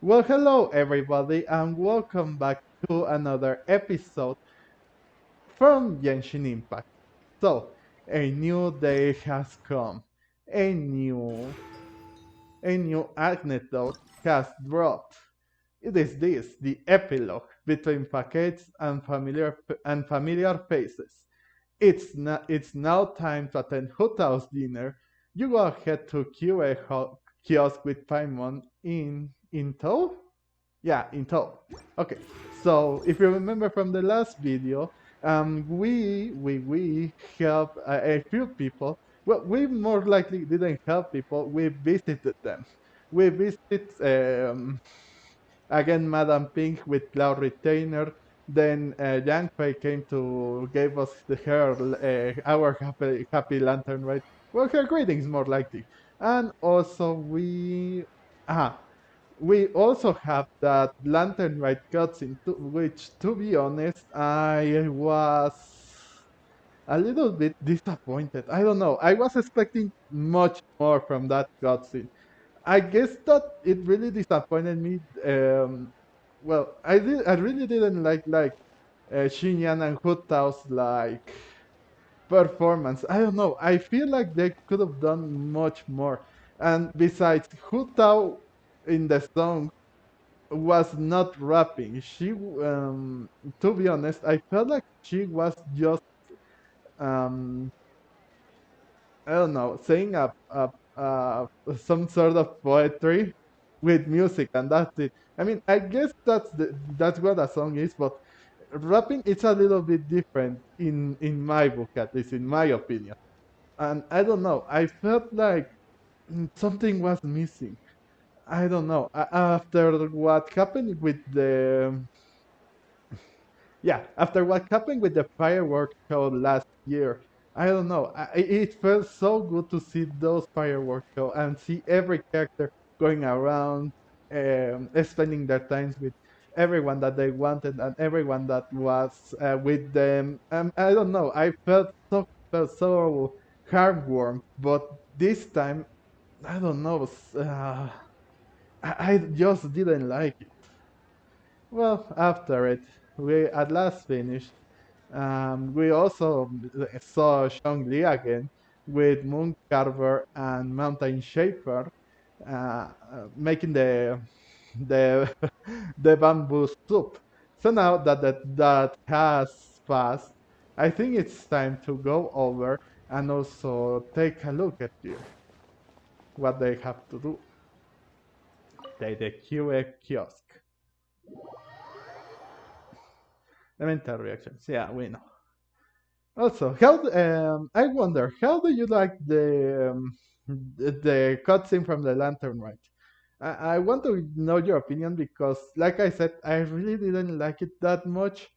Well, hello everybody, and welcome back to another episode from Genshin Impact. So, a new day has come. A new, a new anecdote has dropped. It is this, the epilogue between facades and familiar faces. It's now time to attend Hu Tao's dinner. You go ahead to kiosk with Paimon in tow. Yeah, in tow. Okay, so if you remember from the last video, we helped a few people. Well, we more likely didn't help people. We visited them. We visited again Madame Pink with Cloud Retainer. Then Yang Fei came to gave us our happy lantern, right? Well, her greetings more likely, and also we also have that Lantern Rite cutscene, which, to be honest, I was a little bit disappointed. I don't know. I was expecting much more from that cutscene. I guess that it really disappointed me. Well, I really didn't like Xinyan and Hu Tao's performance. I don't know. I feel like they could have done much more. And besides, Hu Tao in the song was not rapping. To be honest, I felt like she was just, um, I don't know, saying some sort of poetry with music, and that's it. I mean, I guess that's what a song is, but rapping it's a little bit different in my book, at least in my opinion. And I don't know. I felt like something was missing. I don't know. After what happened with the Yeah, after what happened with the fireworks show last year, I don't know. It felt so good to see those fireworks show and see every character going around, spending their times with everyone that they wanted and everyone that was with them. I don't know. I felt so heartwarmed, but this time I don't know. I just didn't like it. Well, after it, we at last finished. We also saw Li again with Moon Carver and Mountain Shaper making the the bamboo soup. So now that has passed, I think it's time to go over and also take a look at here what they have to do. The QA kiosk. Elemental reactions. Yeah, we know. Also, I wonder how do you like the cutscene from the Lantern Rite? I want to know your opinion because, like I said, I really didn't like it that much.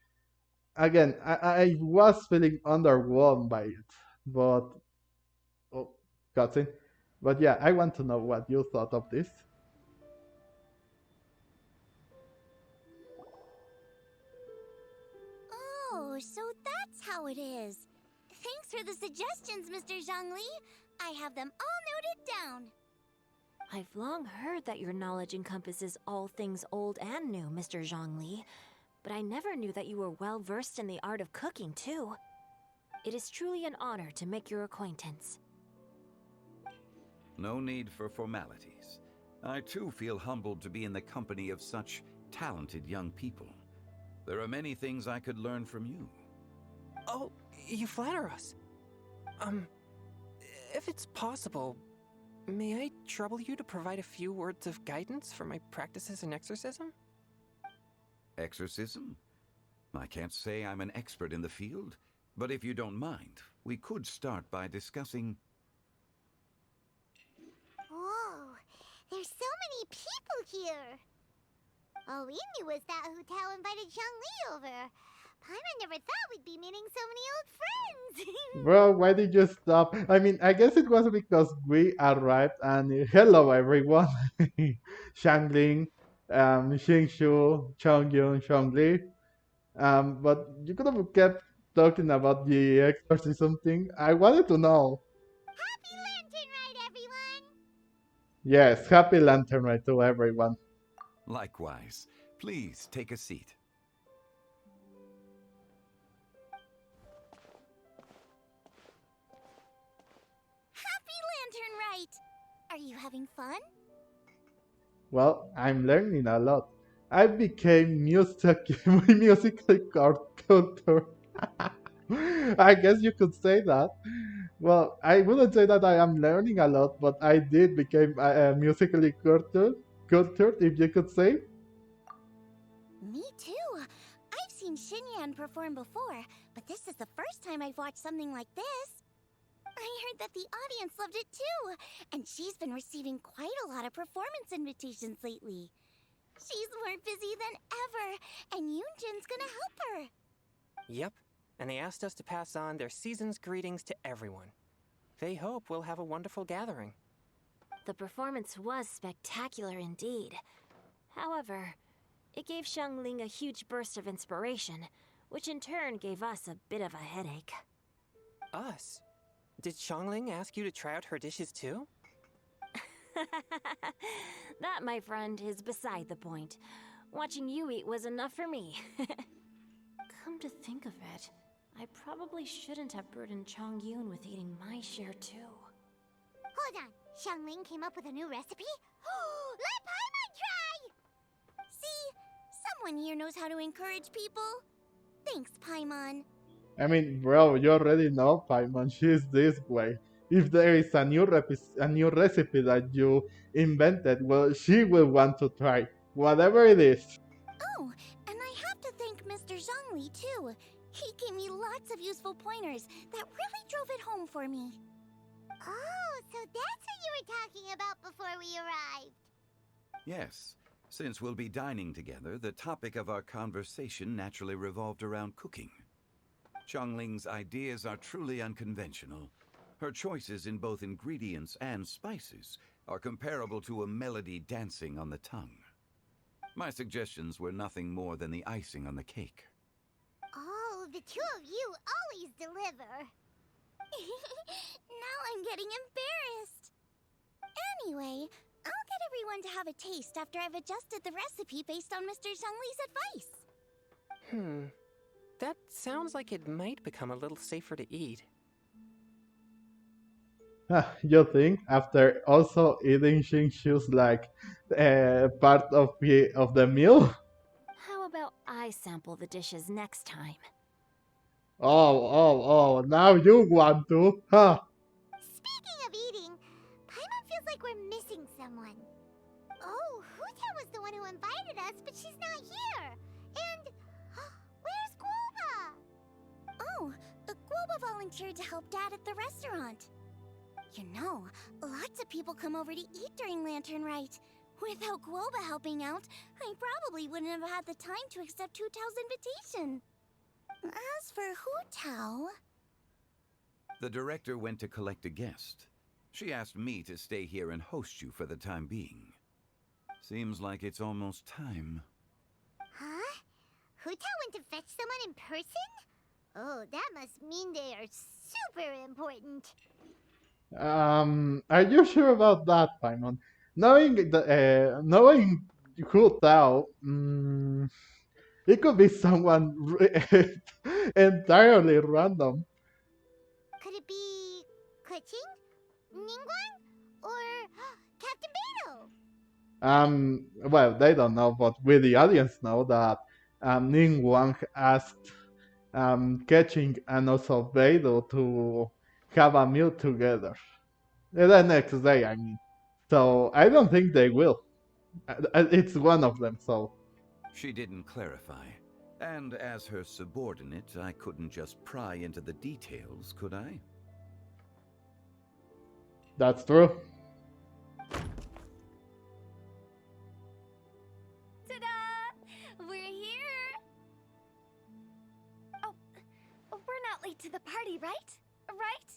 Again, I was feeling underwhelmed by it, but oh, cutscene. But yeah, I want to know what you thought of this. Oh, so that's how it is. Thanks for the suggestions, Mr. Zhongli. I have them all noted down. I've long heard that your knowledge encompasses all things old and new, Mr. Zhongli, but I never knew that you were well versed in the art of cooking, too. It is truly an honor to make your acquaintance. No need for formalities. I too feel humbled to be in the company of such talented young people. There are many things I could learn from you. Oh, you flatter us. Um, if it's possible, may I trouble you to provide a few words of guidance for my practices in exorcism? Exorcism? I can't say I'm an expert in the field, but if you don't mind, we could start by discussing... Whoa, there's so many people here. All we knew was that Hu Tao invited Zhongli over. Paimon never thought we'd be meeting so many old friends. Bro, why did you stop? I mean, I guess it was because we arrived and hello everyone. Shangling, Xingshu, Chongyun, Shongli. But you could have kept talking about the exorcism thing. I wanted to know. Happy Lantern Rite, everyone! Yes, happy lantern right to everyone. Likewise. Please take a seat. Happy Lantern Rite! Are you having fun? Well, I'm learning a lot. I became musically culture. I guess you could say that. Well, I wouldn't say that I am learning a lot, but I did become musically cultured, if you could say. Me too. I've seen Xinyan perform before, but this is the first time I've watched something like this. I heard that the audience loved it too, and she's been receiving quite a lot of performance invitations lately. She's more busy than ever, and Yoonjin's gonna help her. Yep, and they asked us to pass on their season's greetings to everyone. They hope we'll have a wonderful gathering. The performance was spectacular indeed. However, it gave Xiangling a huge burst of inspiration, which in turn gave us a bit of a headache. Us? Did Xiangling ask you to try out her dishes too? That, my friend, is beside the point. Watching you eat was enough for me. Come to think of it, I probably shouldn't have burdened Chongyun with eating my share too. Hold on, Xiangling came up with a new recipe? Let Paimon try! See, someone here knows how to encourage people. Thanks, Paimon. I mean, bro, you already know Paimon. She's this way. If there is a new recipe that you invented, well, she will want to try whatever it is. Oh, and I have to thank Mr. Zhongli too. He gave me lots of useful pointers that really drove it home for me. Oh, so that's what you were talking about before we arrived. Yes. Since we'll be dining together, the topic of our conversation naturally revolved around cooking. Chongling's ideas are truly unconventional. Her choices in both ingredients and spices are comparable to a melody dancing on the tongue. My suggestions were nothing more than the icing on the cake. Oh, the two of you always deliver. Now I'm getting embarrassed. Anyway, I'll get everyone to have a taste after I've adjusted the recipe based on Mr. Zhongli's advice. That sounds like it might become a little safer to eat. You think after also eating Shinshu's like part of the meal? How about I sample the dishes next time? Oh! Now you want to, huh? Speaking of eating, Paimon feels like we're missing someone. Oh, Hu Tao was the one who invited us, but she's not here. And where's Guoba? Oh, Guoba volunteered to help Dad at the restaurant. You know, lots of people come over to eat during Lantern Rite. Without Guoba helping out, I probably wouldn't have had the time to accept Hu Tao's invitation. As for Hu Tao... The director went to collect a guest. She asked me to stay here and host you for the time being. Seems like it's almost time. Huh? Hu Tao went to fetch someone in person? Oh, that must mean they are super important. Are you sure about that, Paimon? Knowing Hu Tao, it could be someone entirely random. Could it be Kuching? Ningguang? Or Captain Beidou? Well, they don't know, but we, the audience, know that Ning Wang asked Ketching and also Beidou to have a meal together. The next day, I mean. So I don't think they will. It's one of them, so. She didn't clarify. And as her subordinate, I couldn't just pry into the details, could I? That's true. Ta-da! We're here! Oh, we're not late to the party, right? Right?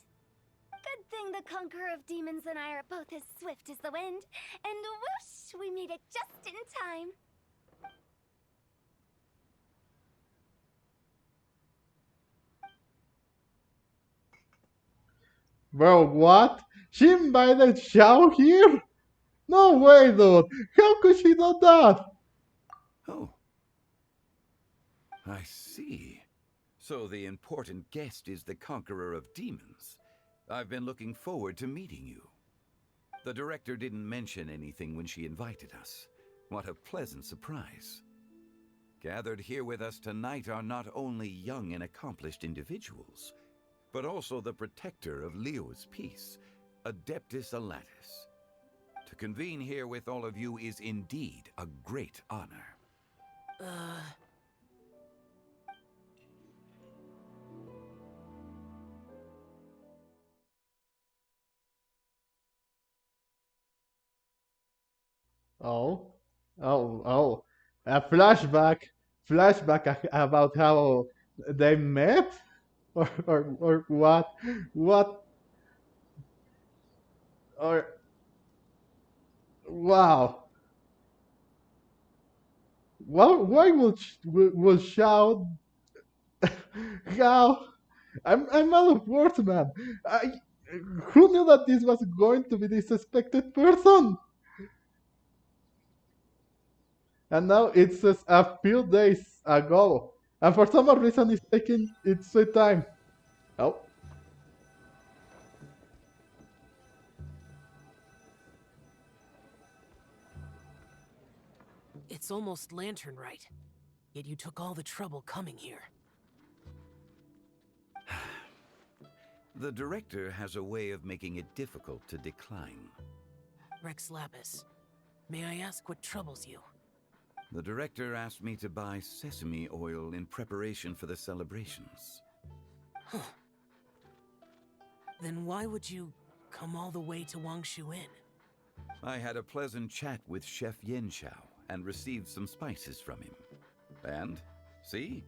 Good thing the Conqueror of Demons and I are both as swift as the wind. And whoosh, we made it just in time. Bro, what? She invited Xiao here? No way, dude. How could she do that? Oh, I see. So the important guest is the conqueror of demons. I've been looking forward to meeting you. The director didn't mention anything when she invited us. What a pleasant surprise. Gathered here with us tonight are not only young and accomplished individuals, but also the protector of Leo's peace, Adeptus Alatus. To convene here with all of you is indeed a great honor. Oh, oh. A flashback about how they met, or what, or wow. Why would shout how? I'm out of words, man. I, who knew that this was going to be this expected person? And now it's just a few days ago, and for some odd reason it's taking its sweet time. Oh, It's almost Lantern Rite, yet you took all the trouble coming here. The director has a way of making it difficult to decline. Rex Lapis, may I ask what troubles you? The director asked me to buy sesame oil in preparation for the celebrations. Huh. Then why would you come all the way to Wangshu Inn? I had a pleasant chat with Chef Yenshao and received some spices from him. And, see?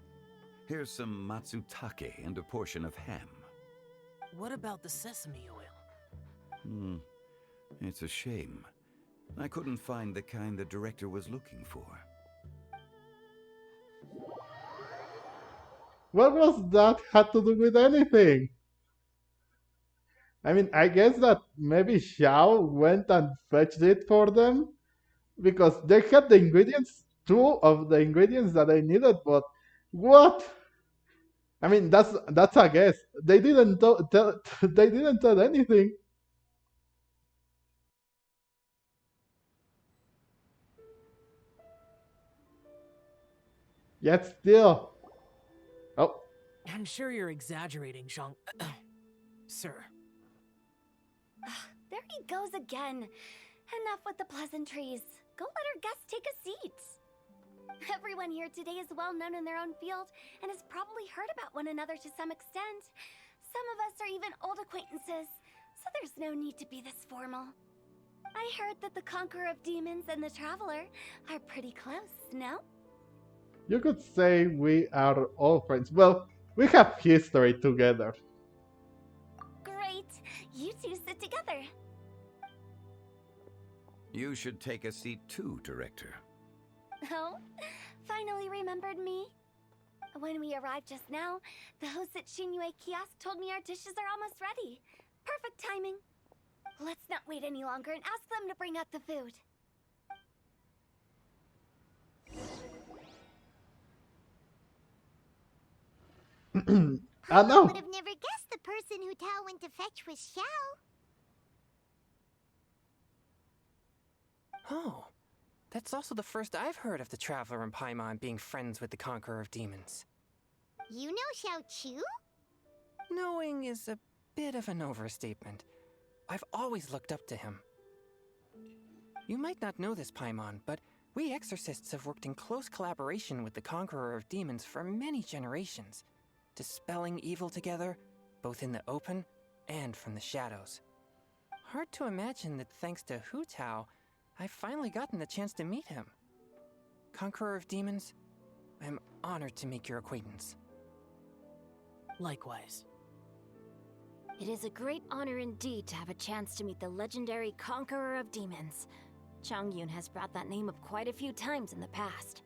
Here's some matsutake and a portion of ham. What about the sesame oil? It's a shame. I couldn't find the kind the director was looking for. what was that had to do with anything? I mean, I guess that maybe Xiao went and fetched it for them because they had the ingredients, two of the ingredients that they needed. But what? I mean, that's a guess. They didn't tell they didn't tell anything. Yet still, oh, I'm sure you're exaggerating, Zhang... Sir. There he goes again. Enough with the pleasantries. Go let our guests take a seat. Everyone here today is well known in their own field and has probably heard about one another to some extent. Some of us are even old acquaintances, so there's no need to be this formal. I heard that the Conqueror of Demons and the Traveler are pretty close, no? you could say we are all friends. Well, we have history together. Great! You two sit together. You should take a seat too, director. Oh, finally remembered me? When we arrived just now, the host at Shinue Kiosk told me our dishes are almost ready. Perfect timing. Let's not wait any longer and ask them to bring out the food. I know. Would have never guessed the person Hu Tao went to fetch was Xiao. Oh, that's also the first I've heard of the Traveler and Paimon being friends with the Conqueror of Demons. You know Xiao Chu? Knowing is a bit of an overstatement. I've always looked up to him. You might not know this, Paimon, but we exorcists have worked in close collaboration with the Conqueror of Demons for many generations, dispelling evil together, both in the open and from the shadows. Hard to imagine that thanks to Hu Tao, I've finally gotten the chance to meet him. Conqueror of Demons, I'm honored to make your acquaintance. Likewise. It is a great honor indeed to have a chance to meet the legendary Conqueror of Demons. Changyun has brought that name up quite a few times in the past.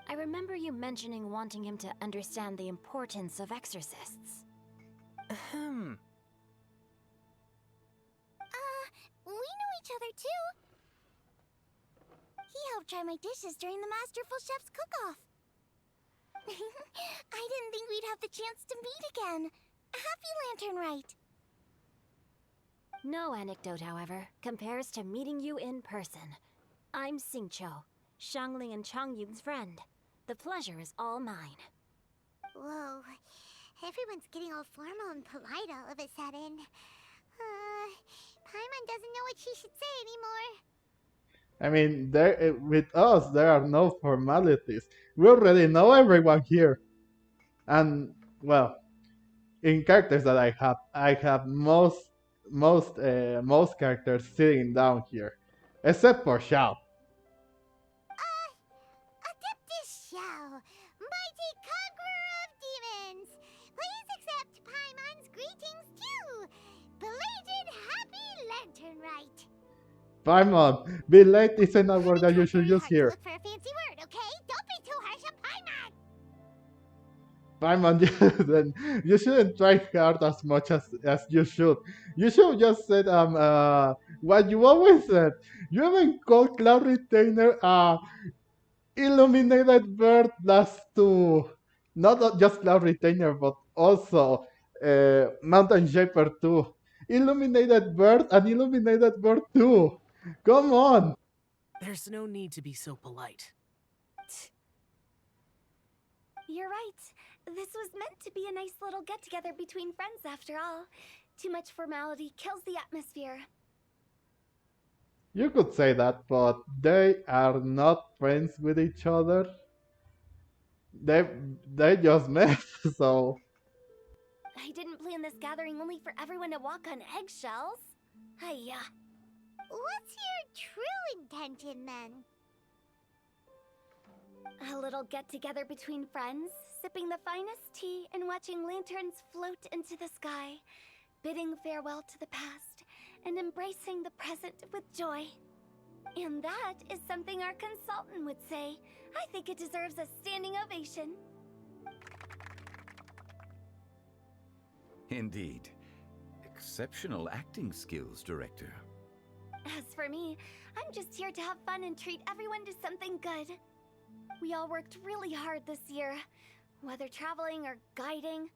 I remember you mentioning wanting him to understand the importance of exorcists. Ahem. We know each other too. He helped try my dishes during the Masterful Chef's cook-off. I didn't think we'd have the chance to meet again. Happy Lantern Rite. No anecdote, however, compares to meeting you in person. I'm Xingqiu, Xiangling and Chongyun's friend. The pleasure is all mine. Whoa. Everyone's getting all formal and polite all of a sudden. Paimon doesn't know what she should say anymore. I mean, with us, there are no formalities. We already know everyone here. And, well, in characters that I have most characters sitting down here, except for Xiao. Adeptus Xiao, mighty conqueror of demons. Please accept Paimon's greetings too. Belated Happy Lantern Rite. Paimon, be late isn't a word that you should use here. Look for a fancy word, okay? Don't be too harsh on Paimon. Paimon, then you shouldn't try hard as much as you should. You should just said what you always said. You even called Cloud Retainer illuminated bird last to not just Cloud Retainer but also Mountain Shaper too. Illuminated bird and illuminated bird too. Come on. There's no need to be so polite. You're right. This was meant to be a nice little get-together between friends after all. Too much formality kills the atmosphere. You could say that, but they are not friends with each other. They just met, so I didn't plan this gathering only for everyone to walk on eggshells. Hiya. What's your true intention then? A little get-together between friends, sipping the finest tea and watching lanterns float into the sky, bidding farewell to the past and embracing the present with joy. And that is something our consultant would say. I think it deserves a standing ovation. Indeed. Exceptional acting skills, Director. As for me, I'm just here to have fun and treat everyone to something good. We all worked really hard this year, whether traveling or guiding,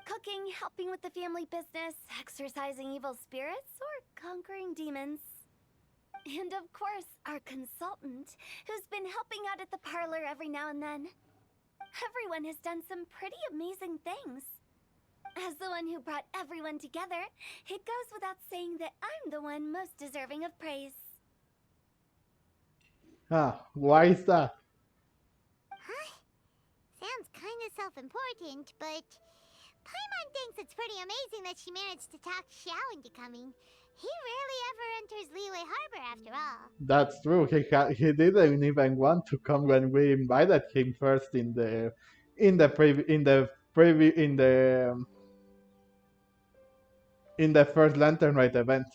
cooking, helping with the family business, exorcising evil spirits, or conquering demons. And of course, our consultant, who's been helping out at the parlor every now and then. Everyone has done some pretty amazing things. As the one who brought everyone together, it goes without saying that I'm the one most deserving of praise. why is that? Huh? Sounds kinda self-important, but Paimon thinks it's pretty amazing that she managed to talk Xiao into coming. He rarely ever enters Liyue Harbor after all. That's true. He didn't even want to come when we invited him first in the first Lantern Rite event.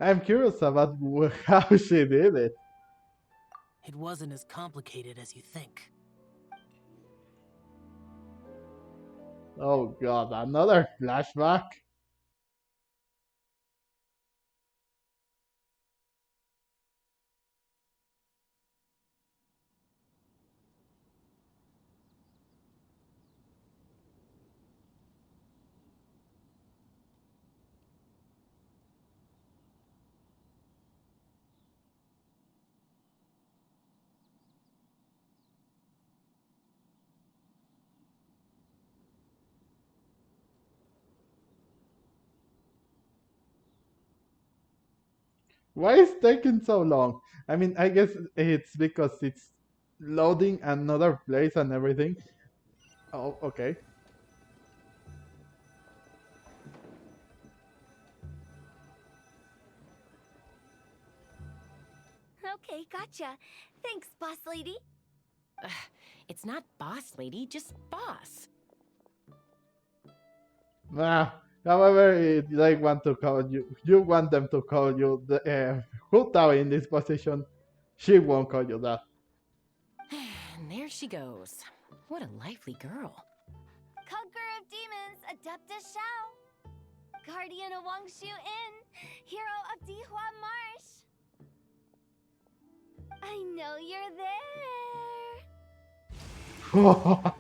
I'm curious about how she did it. It wasn't as complicated as you think. Oh god, another flashback? Why is it taking so long? I mean, I guess it's because it's loading another place and everything. Oh, okay. Okay, gotcha. Thanks, boss lady. It's not boss lady, just boss. However, they want to call you want them to call you the Hu Tao in this position. She won't call you that. And there she goes. What a lively girl. Conqueror of demons, Adeptus Xiao. Guardian of Wangshu Inn, hero of Dihua Marsh. I know you're there.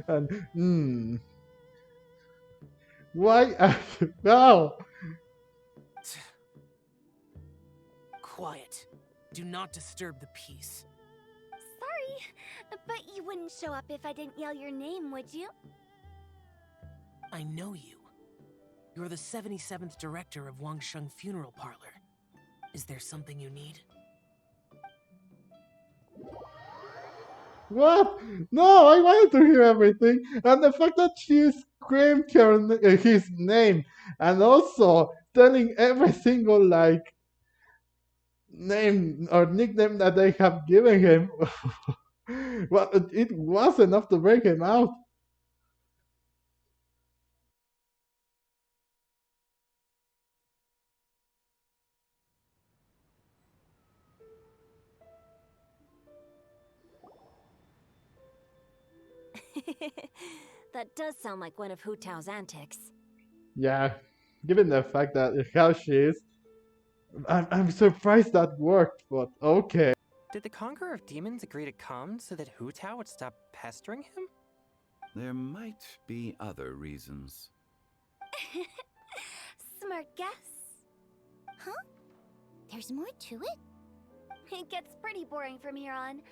And why? No. Quiet. Do not disturb the peace. Sorry, but you wouldn't show up if I didn't yell your name, would you? I know you. You're the 77th director of Wangsheng Funeral Parlor. Is there something you need? What? No, I wanted to hear everything, and the fact that she screamed his name, and also telling every single like name or nickname that they have given him. Well, it was enough to break him out. That does sound like one of Hu Tao's antics. Yeah, given the fact that how she is, I'm surprised that worked, but okay. Did the Conqueror of Demons agree to come so that Hu Tao would stop pestering him? There might be other reasons. Smart guess. Huh? There's more to it? It gets pretty boring from here on.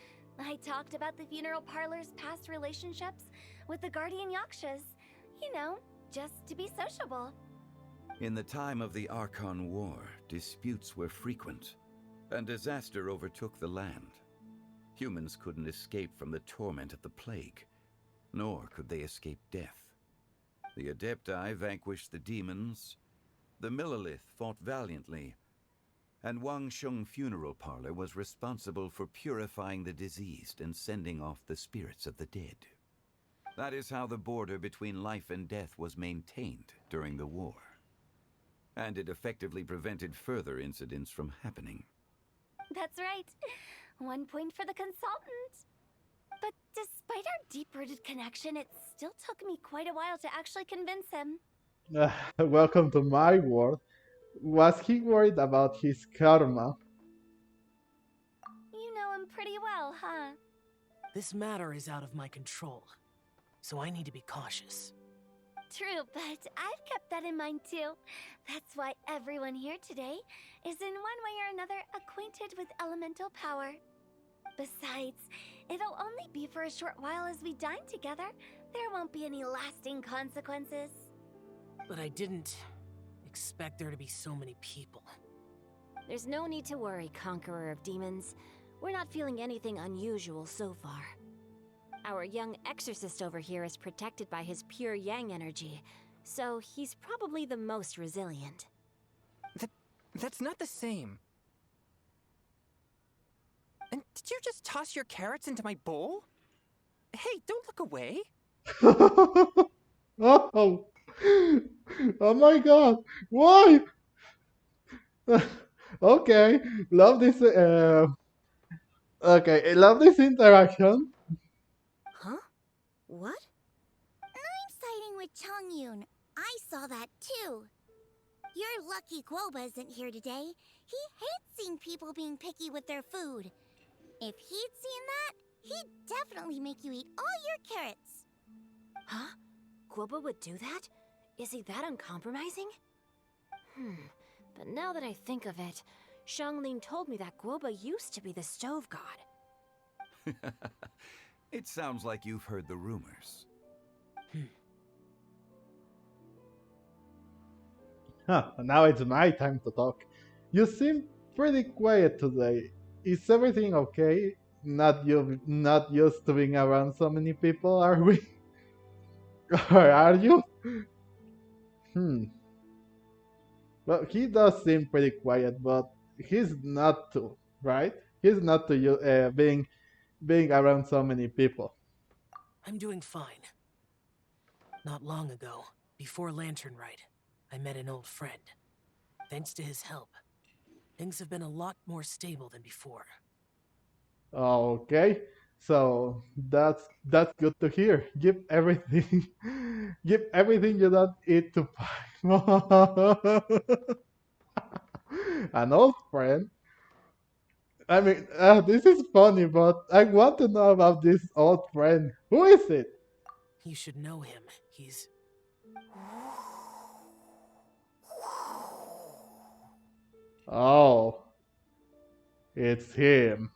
I talked about the funeral parlor's past relationships with the guardian yakshas. You know, just to be sociable. In the time of the Archon War, disputes were frequent, and disaster overtook the land. Humans couldn't escape from the torment of the plague, nor could they escape death. The Adepti vanquished the demons, the Millelith fought valiantly, and Wangsheng Funeral Parlor was responsible for purifying the diseased and sending off the spirits of the dead. That is how the border between life and death was maintained during the war. And it effectively prevented further incidents from happening. That's right. 1 point for the consultant. But despite our deep-rooted connection, it still took me quite a while to actually convince him. Welcome to my world. Was he worried about his karma? You know him pretty well, huh? This matter is out of my control, so I need to be cautious. True, but I've kept that in mind too. That's why everyone here today is in one way or another acquainted with elemental power. Besides, it'll only be for a short while as we dine together. There won't be any lasting consequences. But I didn't expect there to be so many people. There's no need to worry, Conqueror of Demons. We're not feeling anything unusual so far. Our young exorcist over here is protected by his pure yang energy, so he's probably the most resilient. That's not the same. And did you just toss your carrots into my bowl? Hey, don't look away. Oh, oh my god, why? Okay, love this. Okay, I love this interaction. Huh? What? I'm siding with Chongyun. I saw that too. You're lucky Guoba isn't here today. He hates seeing people being picky with their food. If he'd seen that, he'd definitely make you eat all your carrots. Huh? Guoba would do that? Is he that uncompromising? But now that I think of it, Xiangling told me that Guoba used to be the stove god. It sounds like you've heard the rumors. Huh, now it's my time to talk. You seem pretty quiet today. Is everything okay? Not used to being around so many people, are we? Or are you? Well, he does seem pretty quiet, but he's not too, right? He's not to you being around so many people. I'm doing fine. Not long ago, before Lantern Rite, I met an old friend. Thanks to his help, things have been a lot more stable than before. Okay, so that's good to hear. Give everything, give everything you don't eat to Paimon. An old friend. I mean, this is funny, but I want to know about this old friend. Who is it? You should know him. He's. Oh, it's him.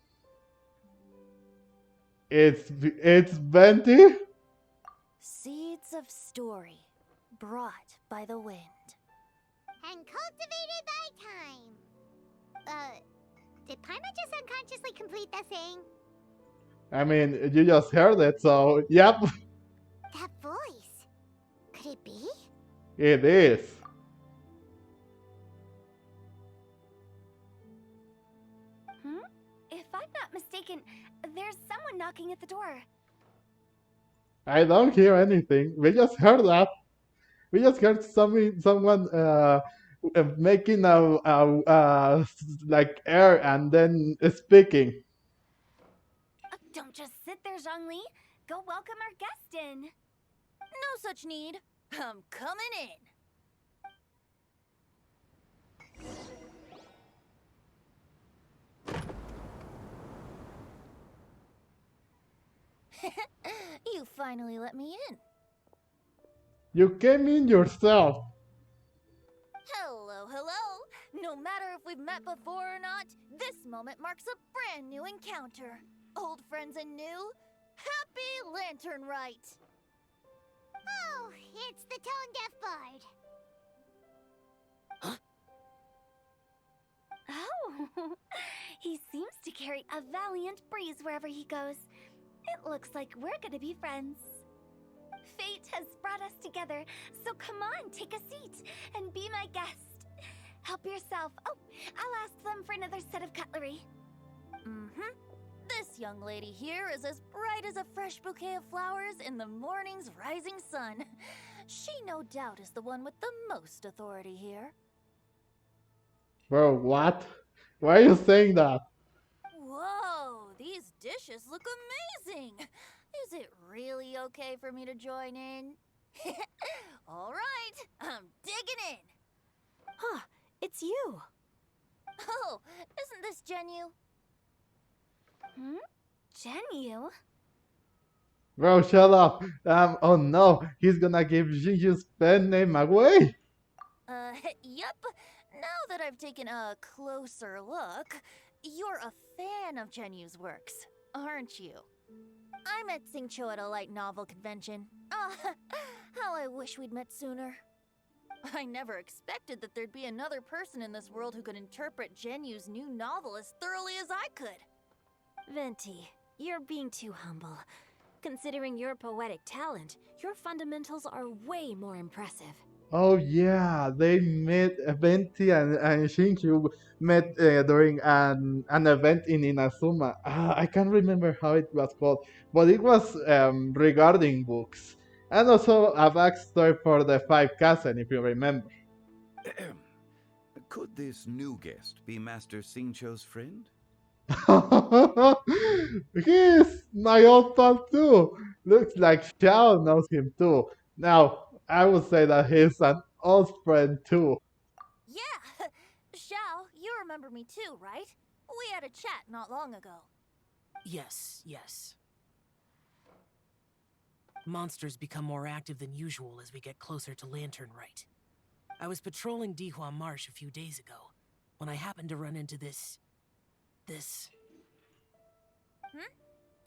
It's Venti. Seeds of story, brought by the wind. And cultivated by time. Did Paima just unconsciously complete that saying? I mean, you just heard it, so yep, That voice. Could it be? it is. Hmm? If I'm not mistaken, there's someone knocking at the door. I don't hear anything. We just heard that. We just heard someone making like air and then speaking. Don't just sit there, Zhongli. Go welcome our guest in. No such need. I'm coming in. You finally let me in. You came in yourself. Hello, hello. No matter if we've met before or not, this moment marks a brand new encounter. Old friends and new. Happy Lantern Rite. Oh, it's the tone deaf bard. Oh, he seems to carry a valiant breeze wherever he goes. It looks like we're gonna be friends. Fate has brought us together, so come on, take a seat and be my guest. Help yourself. Oh, I'll ask them for another set of cutlery. Mm-hmm. This young lady here is as bright as a fresh bouquet of flowers in the morning's rising sun. She no doubt is the one with the most authority here. Bro, what? Why are you saying that? Whoa, these dishes look amazing! Is it really okay for me to join in? All right, I'm digging in! Huh, it's you! Oh, isn't this Genu? Hmm? Genyu? Bro, shut up. Oh no, he's gonna give Jinju's pen name away. Yep. Now that I've taken a closer look, you're a fan of Genu's works, aren't you? I met Xingqiu at a light novel convention. Ah, how I wish we'd met sooner. I never expected that there'd be another person in this world who could interpret Genu's new novel as thoroughly as I could. Venti, you're being too humble. Considering your poetic talent, your fundamentals are way more impressive. Oh yeah, they met Venti and Shinkyu met during an event in Inazuma. I can't remember how it was called, but it was regarding books. And also a backstory for the Five Cousin, if you remember. Could this new guest be Master Xingqiu's friend? He's my old pal too. Looks like Xiao knows him too. Now, I would say that he's an old friend too. Yeah! Xiao, you remember me too, right? We had a chat not long ago. Yes, yes. Monsters become more active than usual as we get closer to Lantern Rite. I was patrolling Dihua Marsh a few days ago when I happened to run into this.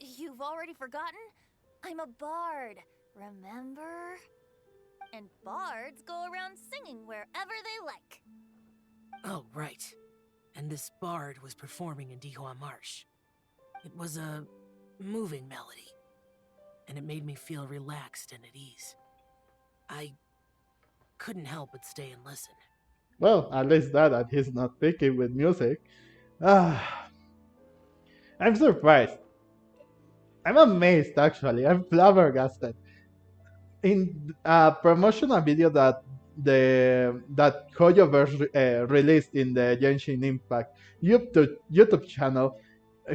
You've already forgotten? I'm a bard, remember? And bards go around singing wherever they like. Oh, right. And this bard was performing in Dihua Marsh. It was a moving melody, and it made me feel relaxed and at ease. I couldn't help but stay and listen. Well, at least that he's not picky with music. Ah, I'm surprised. I'm amazed actually. I'm flabbergasted. In a promotional video that Hoyoverse released in the Genshin Impact YouTube channel,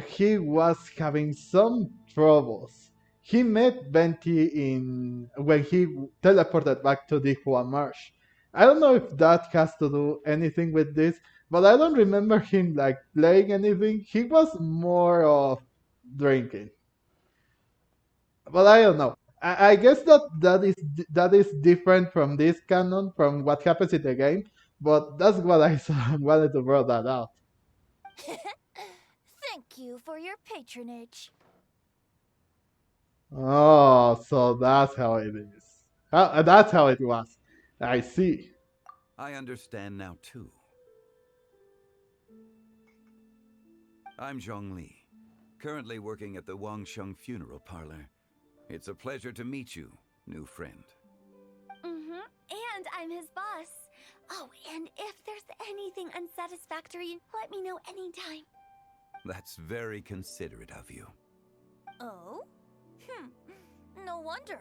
he was having some troubles. He met Venti in when he teleported back to Dihua Marsh, I don't know if that has to do anything with this, but I don't remember him like playing anything. He was more of drinking. But I don't know. I guess that is different from this canon, from what happens in the game. But that's what I wanted to bring that out. Thank you for your patronage. Oh, so that's how it is. That's how it was. I see. I understand now, too. I'm Zhongli, currently working at the Wangsheng Funeral Parlor. It's a pleasure to meet you, new friend. Mm-hmm. And I'm his boss. Oh, and if there's anything unsatisfactory, let me know anytime. That's very considerate of you. Oh? No wonder.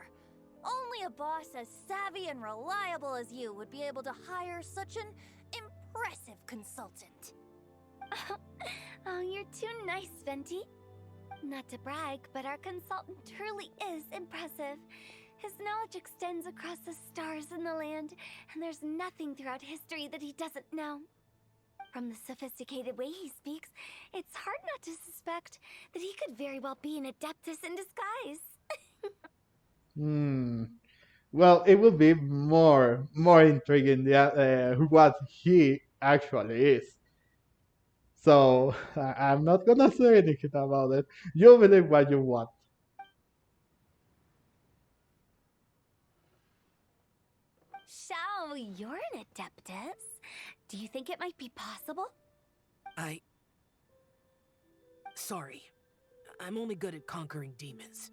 Only a boss as savvy and reliable as you would be able to hire such an impressive consultant. Oh, you're too nice, Venti. Not to brag, but our consultant truly is impressive. His knowledge extends across the stars and the land, and there's nothing throughout history that he doesn't know. From the sophisticated way he speaks, it's hard not to suspect that he could very well be an adeptus in disguise. Hmm. Well, it will be more intriguing what he actually is. So I'm not gonna say anything about it. You believe what you want. Shao, you're an adeptus. Do you think it might be possible? Sorry. I'm only good at conquering demons.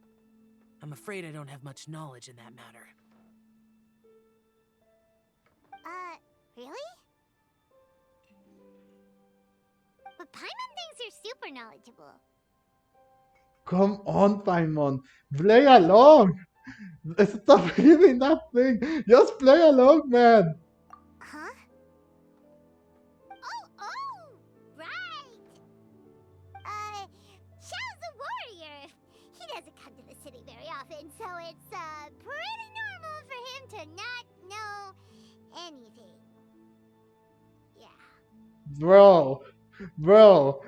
I'm afraid I don't have much knowledge in that matter. Really? But Paimon thinks you're super knowledgeable. Come on, Paimon. Play along. Stop giving that thing. Just play along, man. Huh? Oh, right! Xiao's a warrior. He doesn't come to the city very often, so it's, pretty normal for him to not know anything. Yeah. Bro,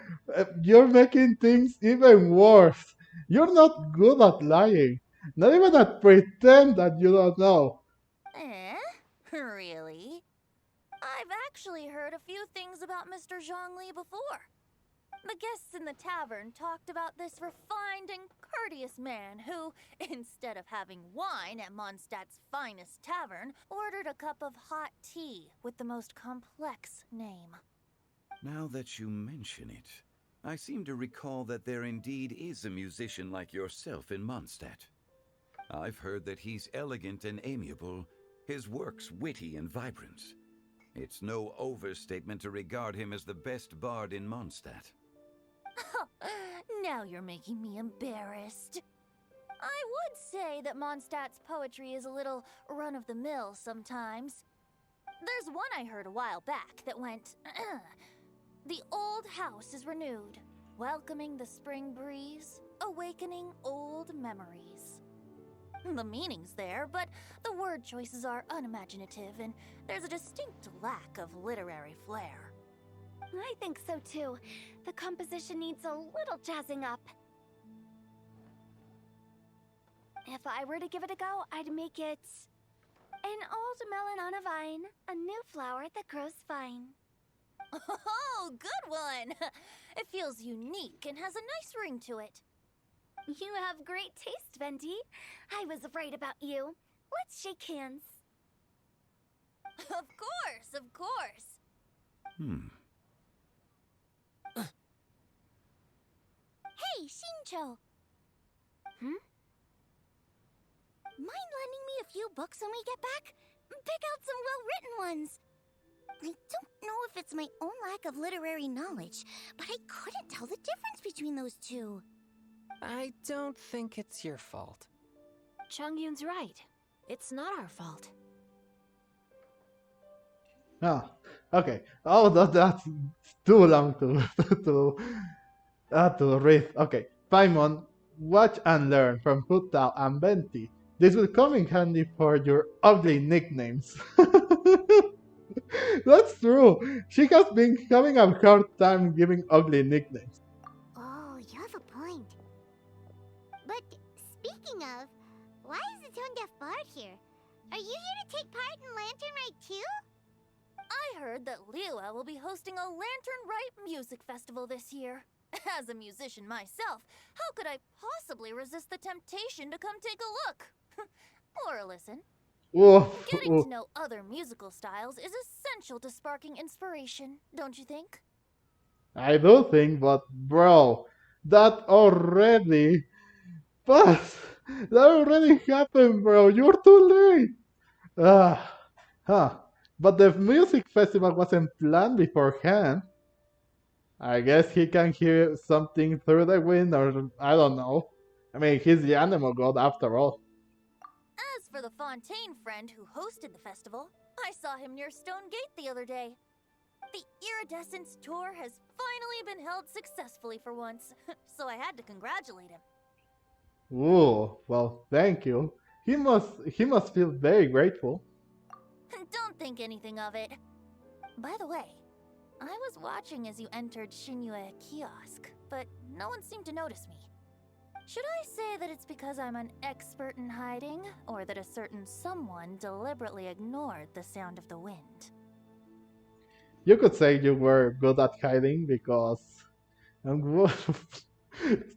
you're making things even worse. You're not good at lying. Not even at pretend that you don't know. Eh? Really? I've actually heard a few things about Mr. Zhongli before. The guests in the tavern talked about this refined and courteous man who, instead of having wine at Mondstadt's finest tavern, ordered a cup of hot tea with the most complex name. Now that you mention it, I seem to recall that there indeed is a musician like yourself in Mondstadt. I've heard that he's elegant and amiable, his works witty and vibrant. It's no overstatement to regard him as the best bard in Mondstadt. Now you're making me embarrassed. I would say that Mondstadt's poetry is a little run-of-the-mill sometimes. There's one I heard a while back that went, "The old house is renewed, welcoming the spring breeze, awakening old memories." The meaning's there, but the word choices are unimaginative, and there's a distinct lack of literary flair. I think so too. The composition needs a little jazzing up. If I were to give it a go, I'd make it an old melon on a vine, a new flower that grows fine. Oh, good one! It feels unique and has a nice ring to it. You have great taste, Venti. I was right about you. Let's shake hands. Of course, of course. Hey, Shincho! Mind lending me a few books when we get back? Pick out some well-written ones. I don't know if it's my own lack of literary knowledge, but I couldn't tell the difference between those two. I don't think it's your fault. Chongyun's right. It's not our fault. Oh, okay. Oh, that's too long to to read. Okay, Paimon, watch and learn from Hu Tao and Venti. This will come in handy for your ugly nicknames. That's true. She has been having a hard time giving ugly nicknames. Oh, you have a point. But speaking of, why is the tone deaf bard here? Are you here to take part in Lantern Rite too? I heard that Liyue will be hosting a Lantern Rite music festival this year. As a musician myself, how could I possibly resist the temptation to come take a look? Or listen. Oof, Getting oof. to know other musical styles is essential to sparking inspiration, don't you think? I do think, but bro, that already passed. That already happened, bro. You're too late. Ah, huh. But the music festival wasn't planned beforehand. I guess he can hear something through the wind, or I don't know. I mean, he's the animal god after all. As for the Fontaine friend who hosted the festival, I saw him near Stone Gate the other day. The Iridescence tour has finally been held successfully for once, so I had to congratulate him. Ooh, well, thank you. He must feel very grateful. Don't think anything of it. By the way, I was watching as you entered Shinyue Kiosk, but no one seemed to notice me. Should I say that it's because I'm an expert in hiding, or that a certain someone deliberately ignored the sound of the wind? You could say you were good at hiding because I'm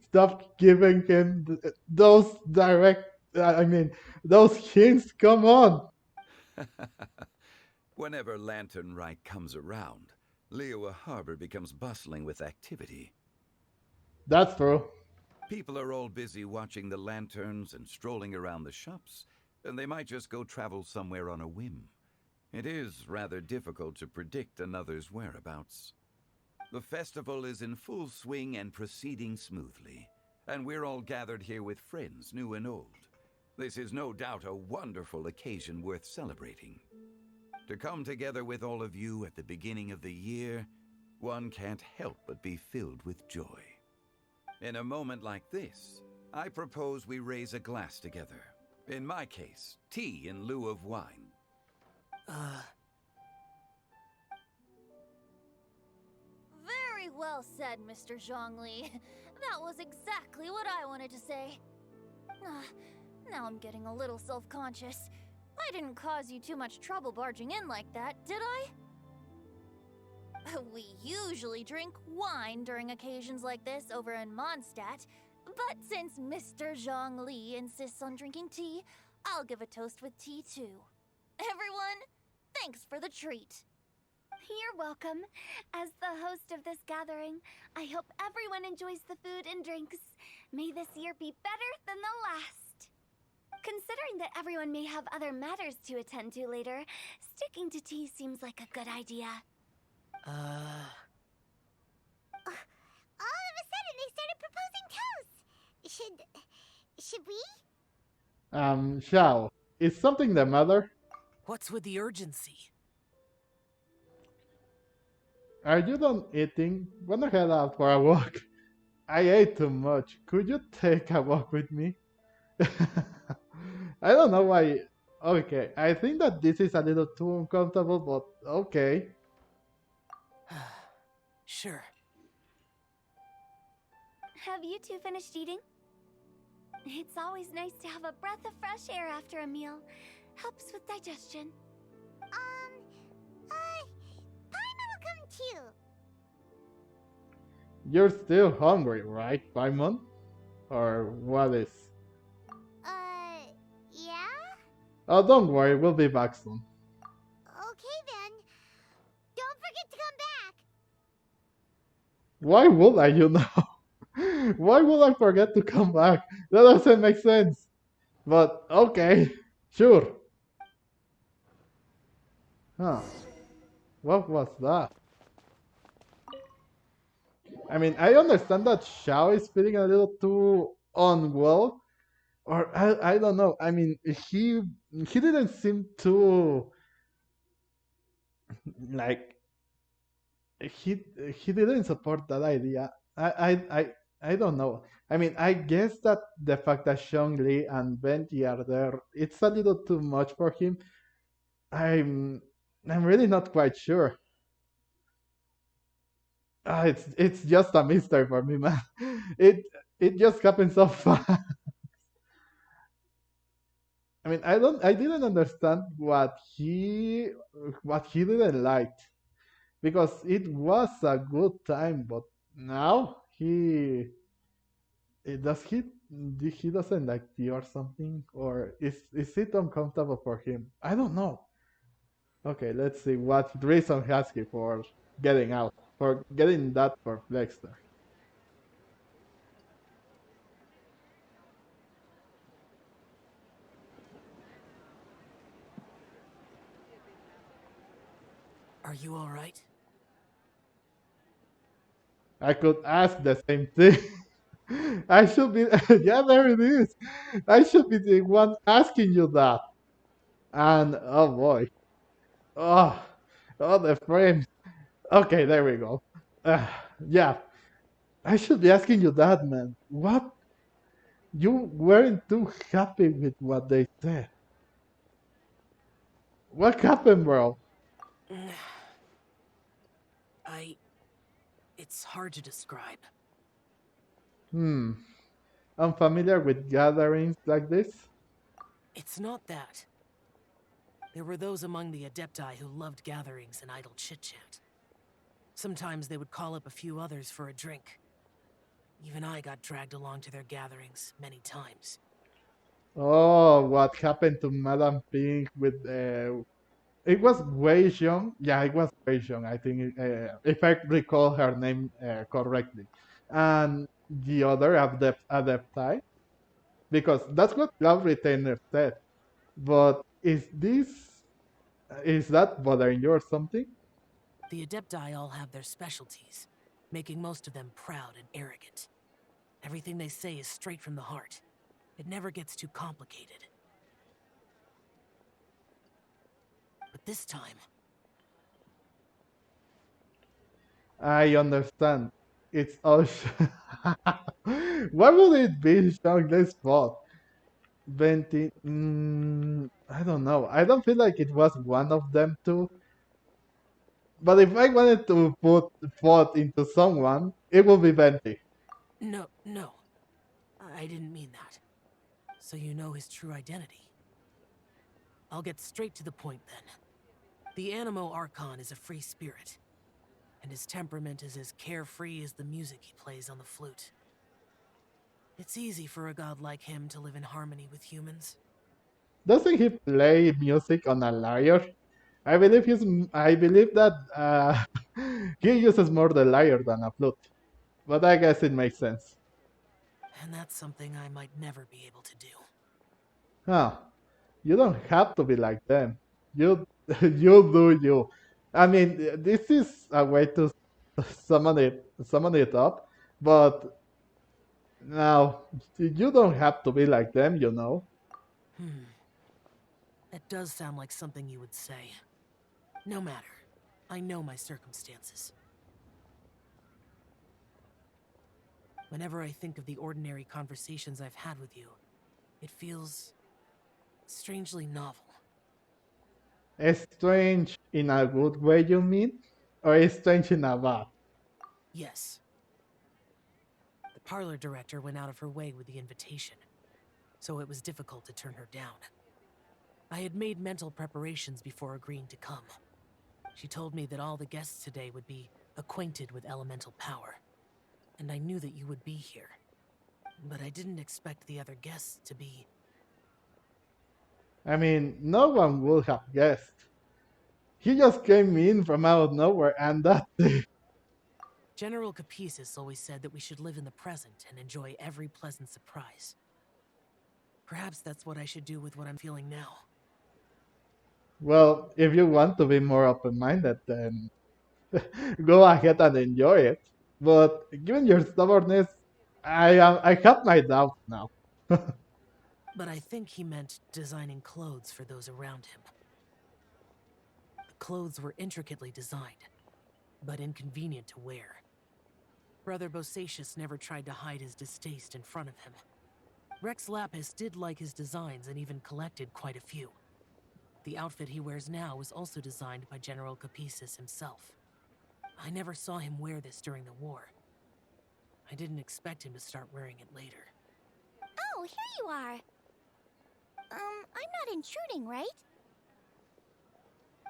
stop giving him those direct. I mean, those hints. Come on. Whenever Lantern Rite comes around, Liyue Harbor becomes bustling with activity. That's true. People are all busy watching the lanterns and strolling around the shops, and they might just go travel somewhere on a whim. It is rather difficult to predict another's whereabouts. The festival is in full swing and proceeding smoothly, and we're all gathered here with friends, new and old. This is no doubt a wonderful occasion worth celebrating. To come together with all of you at the beginning of the year, one can't help but be filled with joy. In a moment like this, I propose we raise a glass together. In my case, tea in lieu of wine. Very well said, Mr. Zhongli. That was exactly what I wanted to say. Now I'm getting a little self-conscious. I didn't cause you too much trouble barging in like that, did I? We usually drink wine during occasions like this over in Mondstadt, but since Mr. Zhongli insists on drinking tea, I'll give a toast with tea too. Everyone, thanks for the treat. You're welcome. As the host of this gathering, I hope everyone enjoys the food and drinks. May this year be better than the last. Considering that everyone may have other matters to attend to later, sticking to tea seems like a good idea. All of a sudden, they started proposing toasts. Should we? Xiao, is something the matter? What's with the urgency? Are you done eating? Wanna head out for a walk? I ate too much. Could you take a walk with me? I don't know why. Okay, I think that this is a little too uncomfortable, but okay. Sure. Have you two finished eating? It's always nice to have a breath of fresh air after a meal. Helps with digestion. Paimon will come too. You're still hungry, right, Paimon? Or what is? Yeah? Oh, don't worry, we'll be back soon. Okay then. Don't forget to come back. Why would I, Why would I forget to come back? That doesn't make sense. But okay, sure. Huh. What was that? I mean, I understand that Xiao is feeling a little too unwell, or I don't know. I mean, he didn't seem too like he didn't support that idea. I don't know. I mean, I guess that the fact that Xiong Li and Benji are there, it's a little too much for him. I'm I'm really not quite sure. It's just a mystery for me, man. It it just happens so fast. I mean, I didn't understand what he didn't like because it was a good time, but now does he doesn't like tea or something, or is it uncomfortable for him? I don't know. Okay, let's see what reason has he for getting out, for getting that perplexed there. Are you alright? I could ask the same thing. I should be, yeah, there it is. I should be the one asking you that. And oh boy, oh, oh the frames. Okay, there we go. Uh, yeah, I should be asking you that, man. What, you weren't too happy with what they said? What happened, bro? I. It's hard to describe. Hmm, I'm familiar with gatherings like this. It's not that. There were those among the Adepti who loved gatherings and idle chit-chat. Sometimes they would call up a few others for a drink. Even I got dragged along to their gatherings many times. Oh, what happened to Madame Pink with it was Wei Xiong. Yeah, it was Wei Xiong. I think, if I recall her name correctly, and the other adepti, because that's what Cloud Retainer said. But is that bothering you or something? The Adepti all have their specialties, making most of them proud and arrogant. Everything they say is straight from the heart. It never gets too complicated. But this time, I understand. It's all. What would it be, Xiong's fault? 20. I don't know. I don't feel like it was one of them too. But if I wanted to put thought into someone, it would be Venti. no. I didn't mean that. So you know his true identity. I'll get straight to the point then. The Animo Archon is a free spirit, and his temperament is as carefree as the music he plays on the flute. It's easy for a god like him to live in harmony with humans. Doesn't he play music on a lyre? I believe I believe that he uses more the lyre than a flute. But I guess it makes sense. And that's something I might never be able to do. Huh. You don't have to be like them. You you do you. I mean, this is a way to summon it up, but now you don't have to be like them, you know. Hmm. That does sound like something you would say. No matter. I know my circumstances. Whenever I think of the ordinary conversations I've had with you, it feels strangely novel. Strange in a good way, you mean? Or strange in a bad? Yes. The parlor director went out of her way with the invitation, so it was difficult to turn her down. I had made mental preparations before agreeing to come. She told me that all the guests today would be acquainted with elemental power, and I knew that you would be here. But I didn't expect the other guests to be... I mean, no one would have guessed. He just came in from out of nowhere, and that's it. General Capisis always said that we should live in the present and enjoy every pleasant surprise. Perhaps that's what I should do with what I'm feeling now. Well, if you want to be more open-minded, then go ahead and enjoy it. But given your stubbornness, I have my doubts now. But I think he meant designing clothes for those around him. The clothes were intricately designed, but inconvenient to wear. Brother Bosacius never tried to hide his distaste in front of him. Rex Lapis did like his designs and even collected quite a few. The outfit he wears now was also designed by General Capisis himself. I never saw him wear this during the war. I didn't expect him to start wearing it later. Oh, here you are. I'm not intruding, right?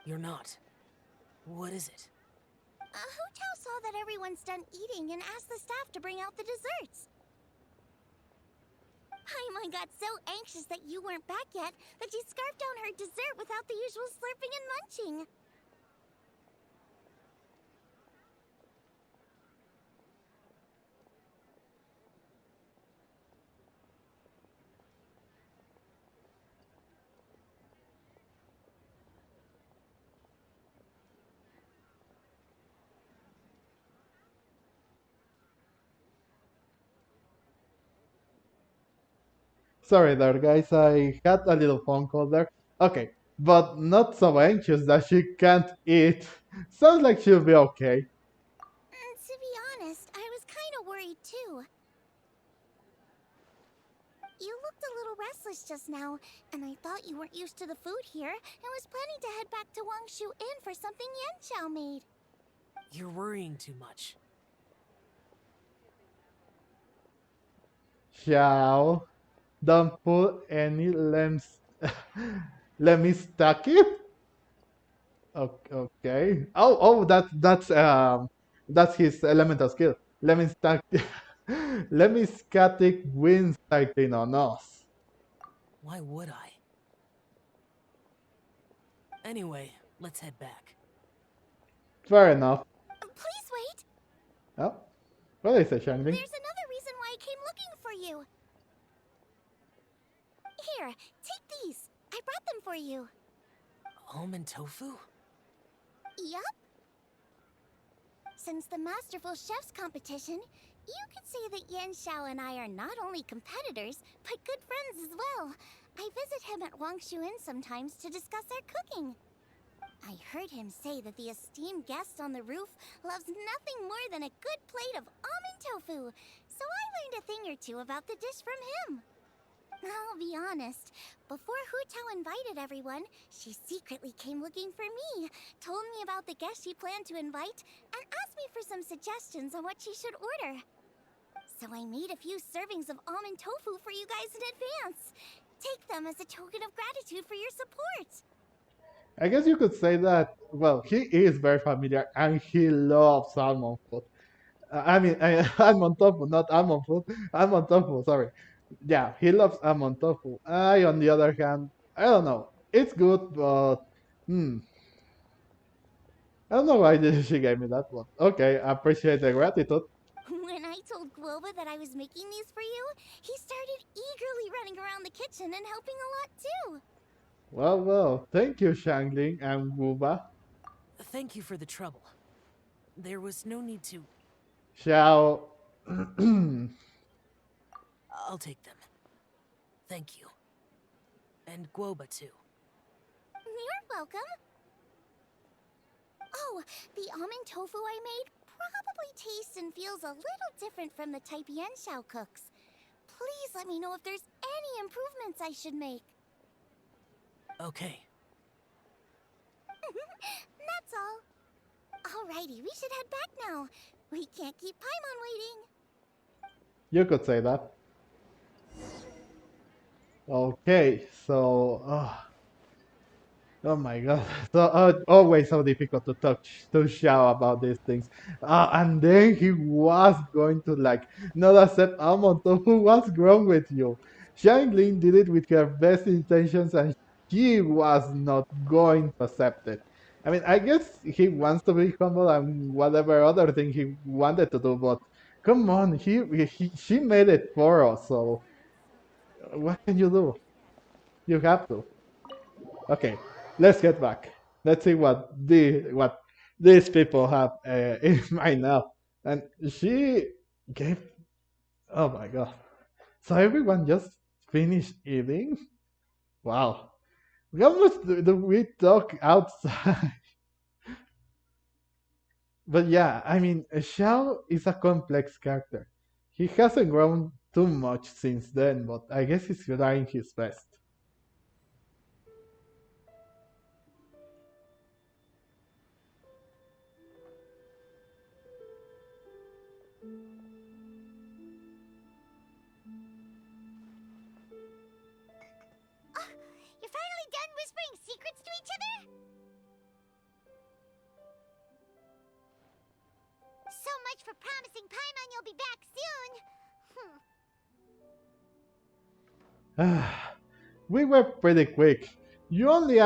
You're not. What is it? Hu Tao saw that everyone's done eating and asked the staff to bring out the desserts. Paimon got so anxious that you weren't back yet that she scarfed down her dessert without the usual slurping and munching. Sorry there, guys. I had a little phone call there. Okay, but not so anxious that she can't eat. Sounds like she'll be okay. To be honest, I was kind of worried too. You looked a little restless just now, and I thought you weren't used to the food here and was planning to head back to Wangshu Inn for something Yan Xiao made. You're worrying too much. Xiao, don't put any lems. Let me stack it. Okay. That's his elemental skill. Let me stack. Let me static wind cycling on us. Why would I? Anyway, let's head back. Fair enough. Please wait. Oh, what is it, Shangling? There's another reason why I came looking for you. Here, take these. I brought them for you. Almond tofu? Yup. Since the Masterful Chef's competition, you could say that Yan Xiao and I are not only competitors, but good friends as well. I visit him at Wangshu Inn sometimes to discuss our cooking. I heard him say that the esteemed guest on the roof loves nothing more than a good plate of almond tofu, so I learned a thing or two about the dish from him. I'll be honest, before Hu Tao invited everyone, she secretly came looking for me, told me about the guests she planned to invite, and asked me for some suggestions on what she should order. So I made a few servings of almond tofu for you guys in advance. Take them as a token of gratitude for your support. I guess you could say that, well, he is very familiar and he loves almond food. Almond tofu, not almond food. Almond tofu, sorry. Yeah, he loves almond tofu. I, on the other hand, I don't know. It's good, but hmm, I don't know why she gave me that one. Okay, I appreciate the gratitude. When I told Guoba that I was making these for you, he started eagerly running around the kitchen and helping a lot too. Well, thank you, Shangling and Wuba. Thank you for the trouble. There was no need to... Xiao. I'll take them. Thank you. And Guoba too. You're welcome. Oh, the almond tofu I made probably tastes and feels a little different from the type Yan Xiao cooks. Please let me know if there's any improvements I should make. Okay. That's all. Alrighty, we should head back now. We can't keep Paimon waiting. You could say that. Okay, so oh my god, so always so difficult to talk to Xiao about these things. And then he was going to like not accept almond tofu. What's wrong with you? Xianglin did it with her best intentions, and he was not going to accept it. I mean, I guess he wants to be humble and whatever other thing he wanted to do, but come on, she made it for us. So what can you do? You have to. Okay, let's get back. Let's see what these people have in mind now. And she gave. Oh my god! So everyone just finished eating. Wow. How much do we talk outside? But yeah, I mean, Xiao is a complex character. He hasn't grown too much since then, but I guess he's trying his best. much for promising Paimon you'll be back soon. We were pretty quick. You're only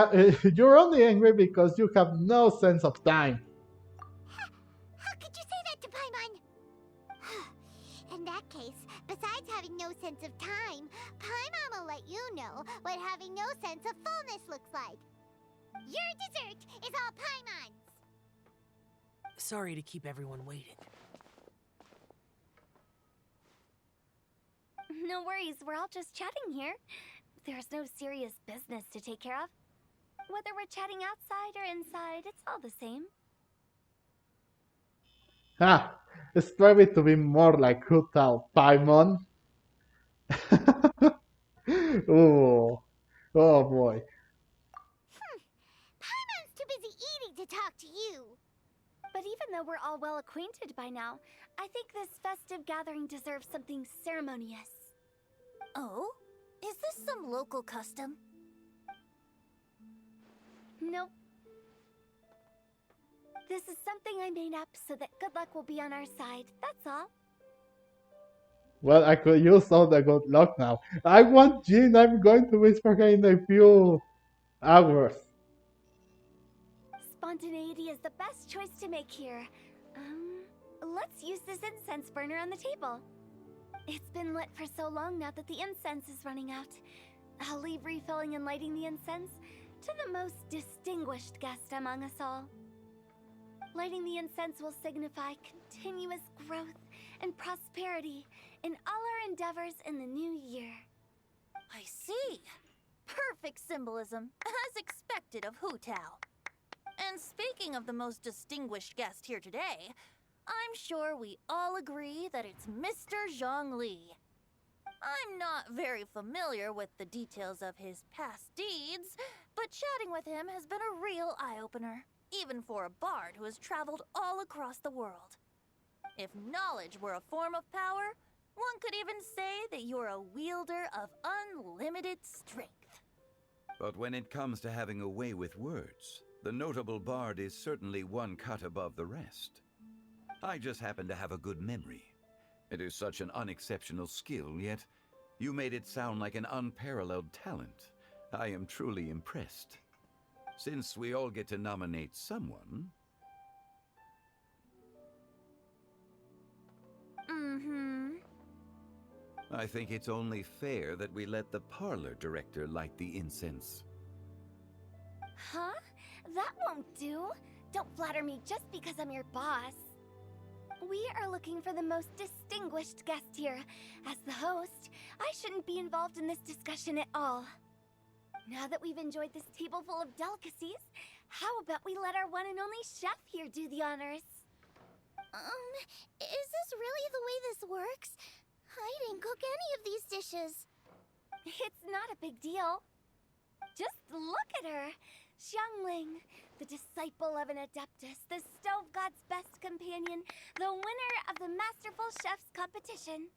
angry because you have no sense of time. How could you say that to Paimon? In that case, besides having no sense of time, Paimon will let you know what having no sense of fullness looks like. Your dessert is all Paimon's! Sorry to keep everyone waiting. No worries, we're all just chatting here. There's no serious business to take care of. Whether we're chatting outside or inside, it's all the same. Ha! Strive to be more like Hu Tao, Paimon. Oh, oh boy. Paimon's too busy eating to talk to you! But even though we're all well acquainted by now, I think this festive gathering deserves something ceremonious. Oh? Is this some local custom? Nope. This is something I made up so that good luck will be on our side, that's all. Well, I could use all the good luck now. I want Jean. I'm going to whisper her in a few hours. Spontaneity is the best choice to make here. Let's use this incense burner on the table. It's been lit for so long now that the incense is running out. I'll leave refilling and lighting the incense to the most distinguished guest among us all. Lighting the incense will signify continuous growth and prosperity in all our endeavors in the new year. I see. Perfect symbolism, as expected of Hu Tao. And speaking of the most distinguished guest here today, I'm sure we all agree that it's Mr. Zhongli. I'm not very familiar with the details of his past deeds, but chatting with him has been a real eye-opener, even for a bard who has traveled all across the world. If knowledge were a form of power, one could even say that you're a wielder of unlimited strength. But when it comes to having a way with words, the notable bard is certainly one cut above the rest. I just happen to have a good memory. It is such an unexceptional skill, yet you made it sound like an unparalleled talent. I am truly impressed. Since we all get to nominate someone... I think it's only fair that we let the parlor director light the incense. Huh? That won't do. Don't flatter me just because I'm your boss. We are looking for the most distinguished guest here. As the host, I shouldn't be involved in this discussion at all. Now that we've enjoyed this table full of delicacies, how about we let our one and only chef here do the honors? Is this really the way this works? I didn't cook any of these dishes. It's not a big deal. Just look at her. Xiangling, the disciple of an adeptus, the stove god's best companion, the winner of the Masterful Chef's competition.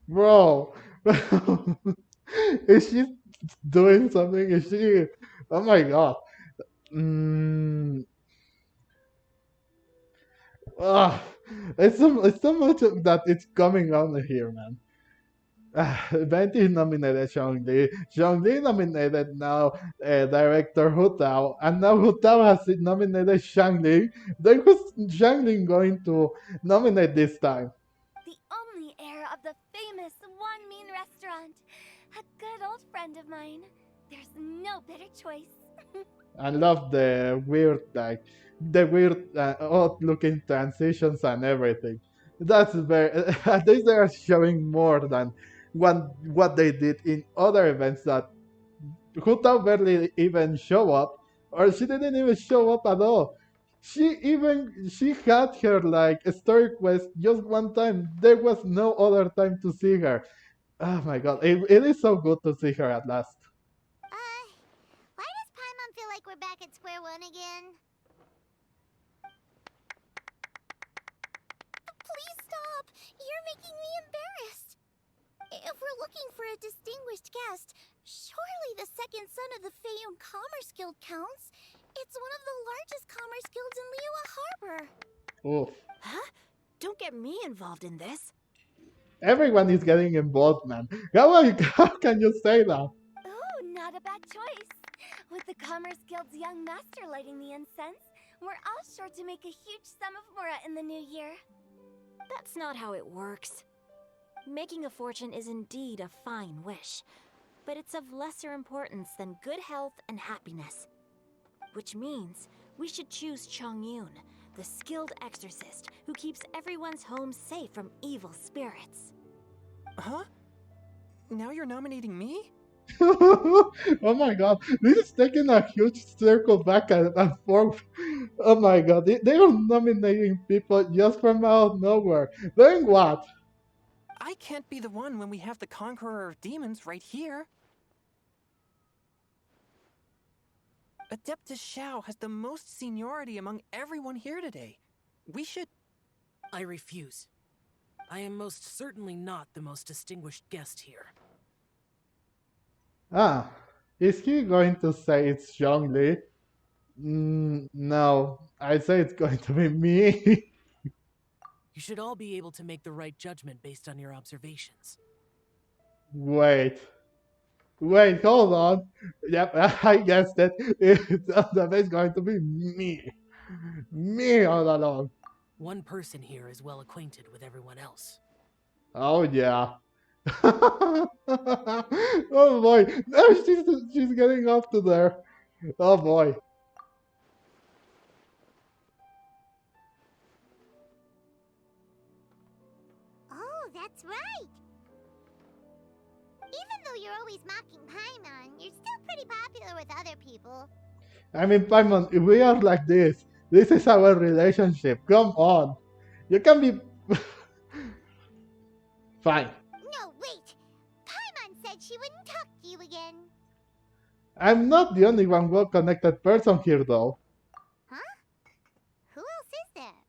Bro, is she doing something? Is she? Oh my god. Ah, it's so much that it's coming on here, man. Venti nominated Zhongli. Zhongli nominated now director Hu Tao, and now Hu Tao has nominated Shangling. Then who's Shangling going to nominate this time? The only heir of the famous One Mean restaurant. A good old friend of mine. There's no better choice. I love the weird, odd-looking transitions and everything. That's very. At least they are showing more than what they did in other events that Hu Tao barely even show up, or she didn't even show up at all. She had her like story quest just one time. There was no other time to see her. Oh my god, it is so good to see her at last. Why does Paimon feel like we're back at square one again? Please stop! You're making me embarrassed. If we're looking for a distinguished guest, surely the second son of the Feiyun Commerce Guild counts. It's one of the largest commerce guilds in Liyue Harbor. Oof. Huh? Don't get me involved in this. Everyone is getting involved, man. How can you say that? Ooh, not a bad choice. With the Commerce Guild's young master lighting the incense, we're all sure to make a huge sum of mora in the new year. That's not how it works. Making a fortune is indeed a fine wish, but it's of lesser importance than good health and happiness. Which means we should choose Chongyun, the skilled exorcist who keeps everyone's home safe from evil spirits. Huh? Now you're nominating me? Oh my god, this is taking a huge circle back and forth. Oh my god, they are nominating people just from out of nowhere. Doing what? I can't be the one when we have the Conqueror of Demons right here. Adeptus Xiao has the most seniority among everyone here today. We should... I refuse. I am most certainly not the most distinguished guest here. Ah, is he going to say it's Zhongli? No, I say it's going to be me. You should all be able to make the right judgment based on your observations. Wait. Wait, hold on. Yep, I guessed it. It's going to be me. Me all along. One person here is well acquainted with everyone else. Oh, yeah. Oh boy. No, she's getting up to there. Oh boy. Oh, that's right. Even though you're always mocking Paimon, you're still pretty popular with other people. I mean, Paimon, if we are like this, this is our relationship. Come on. You can be. Fine. No, wait. Paimon said she wouldn't talk to you again. I'm not the only one well connected person here, though. Huh? Who else is there?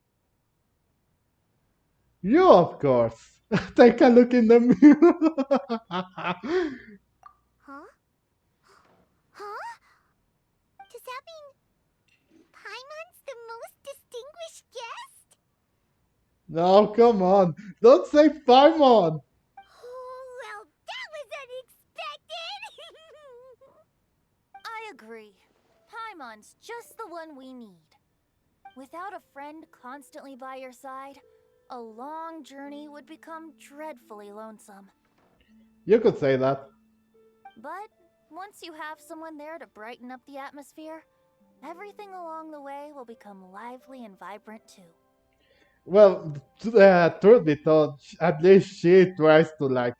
You, of course. Take a look in the mirror. Huh? Huh? Does that mean Paimon's the most distinguished guest? No, come on. Don't say Paimon. Oh, well, that was unexpected! I agree. Paimon's just the one we need. Without a friend constantly by your side, a long journey would become dreadfully lonesome. You could say that. But once you have someone there to brighten up the atmosphere, everything along the way will become lively and vibrant too. Well, truth be told, at least she tries to like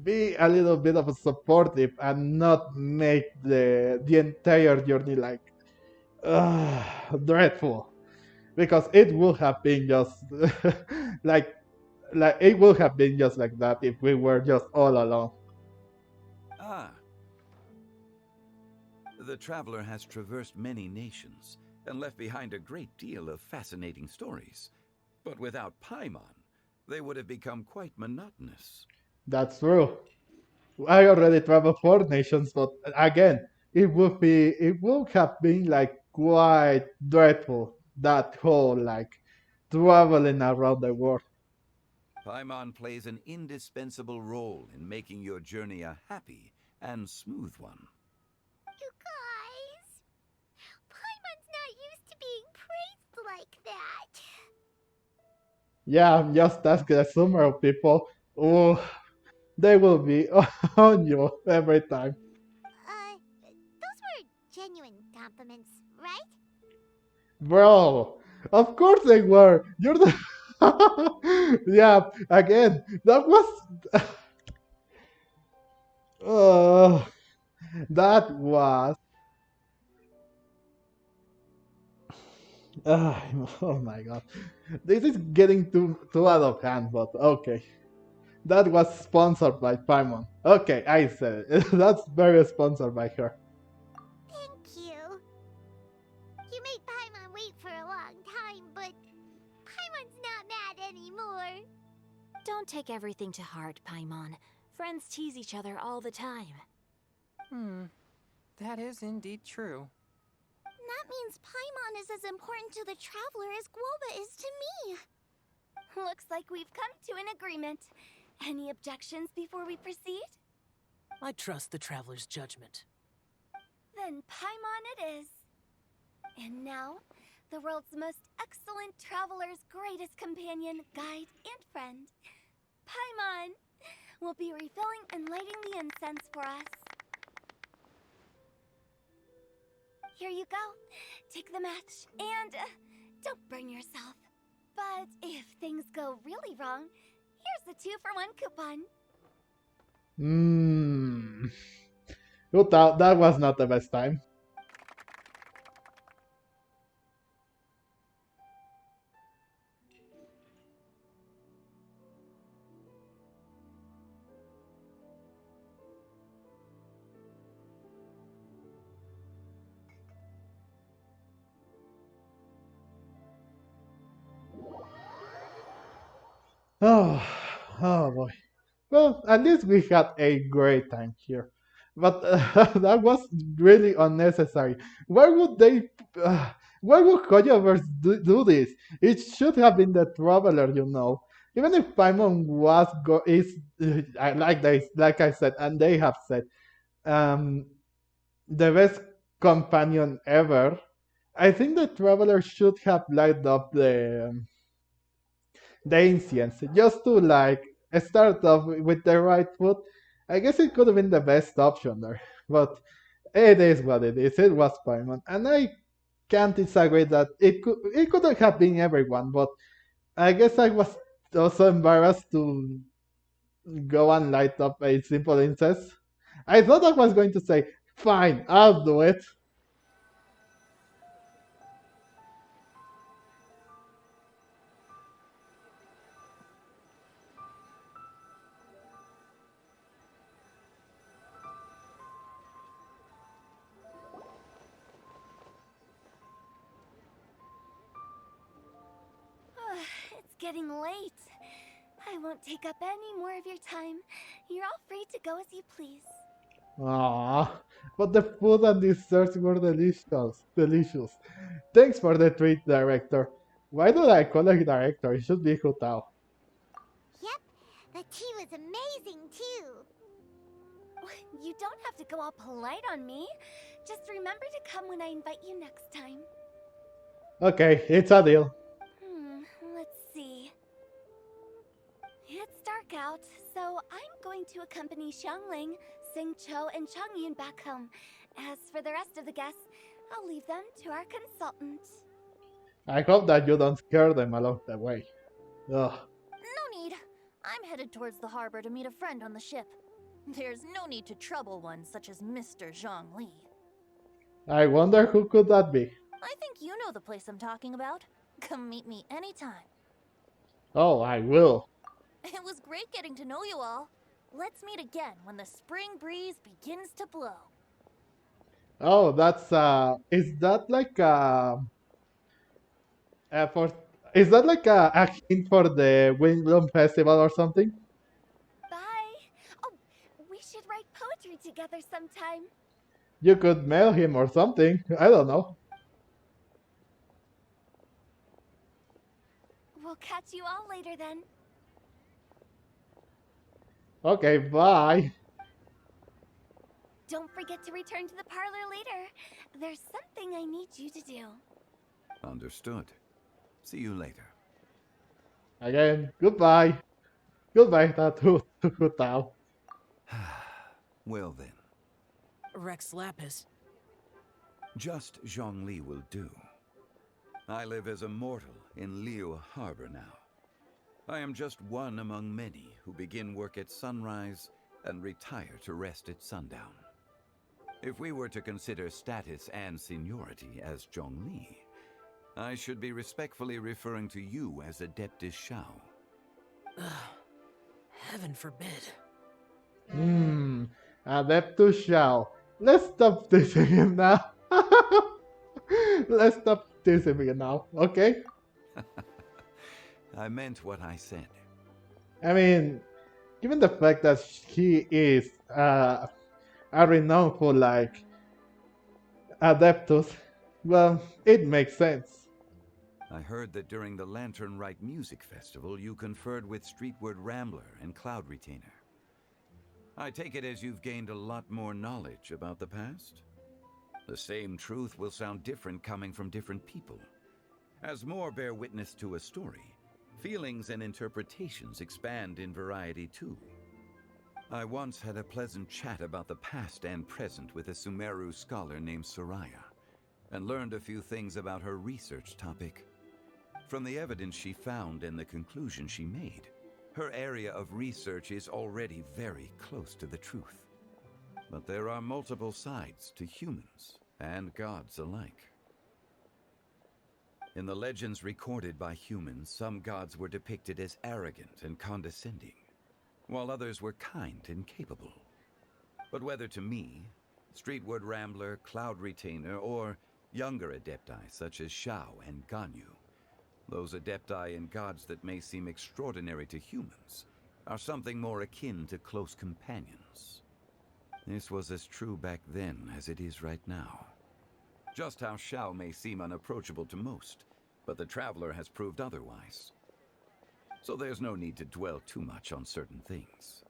be a little bit of a supportive and not make the entire journey like dreadful, because it would have been just like it would have been just like that if we were just all alone. Ah. The traveler has traversed many nations and left behind a great deal of fascinating stories. But without Paimon, they would have become quite monotonous. That's true. I already traveled 4 nations, but again, it would have been like quite dreadful, that whole like traveling around the world. Paimon plays an indispensable role in making your journey a happy and smooth one. You guys, Paimon's not used to being praised like that. Yeah, just ask the summer people. Oh, they will be on you every time. Those were genuine compliments, right? Bro, of course they were. You're the. Yeah, again, that was. uh, that was. Uh, oh my god. This is getting too out of hand, but okay. That was sponsored by Paimon. Okay, I said it. That's very sponsored by her. Thank you. You made Paimon wait for a long time, but Paimon's not mad anymore. Don't take everything to heart, Paimon. Friends tease each other all the time. That is indeed true. That means Paimon is as important to the traveler as Guoba is to me. Looks like we've come to an agreement. Any objections before we proceed? I trust the traveler's judgment. Then Paimon it is. And now, the world's most excellent traveler's greatest companion, guide, and friend, Paimon, will be refilling and lighting the incense for us. Here you go. Take the match, and don't burn yourself. But if things go really wrong, here's the 2-for-1 coupon. Hmm. Hu Tao, that was not the best time. Oh, oh boy. Well, at least we had a great time here. But that was really unnecessary. Why would they? Uh, why would Hoyoverse do this? It should have been the Traveler, you know. Even if Paimon was is like like I said, and they have said, um, the best companion ever. I think the Traveler should have lighted up the ancients just to like start off with the right foot. I guess it could have been the best option there, but it is what it is. It was Paimon, and I can't disagree that it could have been everyone, but I guess I was also embarrassed to go and light up a simple incest. I thought I was going to say, "Fine, I'll do it." It's getting late. I won't take up any more of your time. You're all free to go as you please. Ah, but the food and desserts were delicious. Delicious. Thanks for the treat, director. Why do I call it director? It should be Hu Tao. Yep, the tea was amazing too. You don't have to go all polite on me. Just remember to come when I invite you next time. Okay, it's a deal. Let's see. It's dark out, so I'm going to accompany Xiangling, Xingqiu, and Changyun back home. As for the rest of the guests, I'll leave them to our consultant. I hope that you don't scare them along the way. Ugh. No need. I'm headed towards the harbor to meet a friend on the ship. There's no need to trouble one such as Mr. Zhongli. I wonder who could that be. I think you know the place I'm talking about. Come meet me anytime. Oh, I will. It was great getting to know you all. Let's meet again when the spring breeze begins to blow. Oh, that's is that like for is that like a hint for the Windbloom Festival or something? Bye! Oh, we should write poetry together sometime. You could mail him or something. I don't know. We'll catch you all later then. Okay, bye. Don't forget to return to the parlor later. There's something I need you to do. Understood. See you later. Again, goodbye. Goodbye, Tattoo Tao. Well then, Rex Lapis. just Zhongli will do. I live as a mortal in Liu Harbor now. I am just one among many who begin work at sunrise and retire to rest at sundown. If we were to consider status and seniority as Zhongli, I should be respectfully referring to you as Adeptus Shao. Heaven forbid. Adeptus Shao. Let's stop teasing him now. Let's stop teasing him now, okay? I meant what I said. I mean, given the fact that he is a renowned for like Adeptus, well, it makes sense. I heard that during the Lantern Rite Music Festival, you conferred with Streetward Rambler and Cloud Retainer. I take it as you've gained a lot more knowledge about the past? The same truth will sound different coming from different people. As more bear witness to a story, feelings and interpretations expand in variety too. I once had a pleasant chat about the past and present with a Sumeru scholar named Soraya, and learned a few things about her research topic. From the evidence she found and the conclusion she made, her area of research is already very close to the truth. But there are multiple sides to humans and gods alike. In the legends recorded by humans, some gods were depicted as arrogant and condescending, while others were kind and capable. But whether to me, Streetward Rambler, Cloud Retainer, or younger adepti such as Shao and Ganyu, those adepti and gods that may seem extraordinary to humans are something more akin to close companions. This was as true back then as it is right now. Just how Shao may seem unapproachable to most, but the Traveler has proved otherwise. So there's no need to dwell too much on certain things.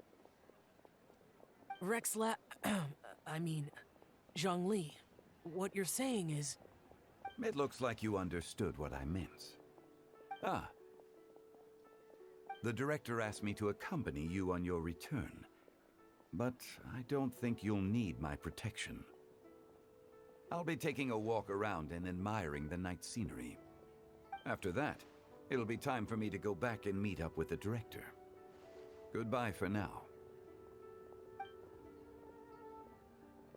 Zhongli, what you're saying is... It looks like you understood what I meant. Ah. The director asked me to accompany you on your return, but I don't think you'll need my protection. I'll be taking a walk around and admiring the night scenery. After that, it'll be time for me to go back and meet up with the director. Goodbye for now.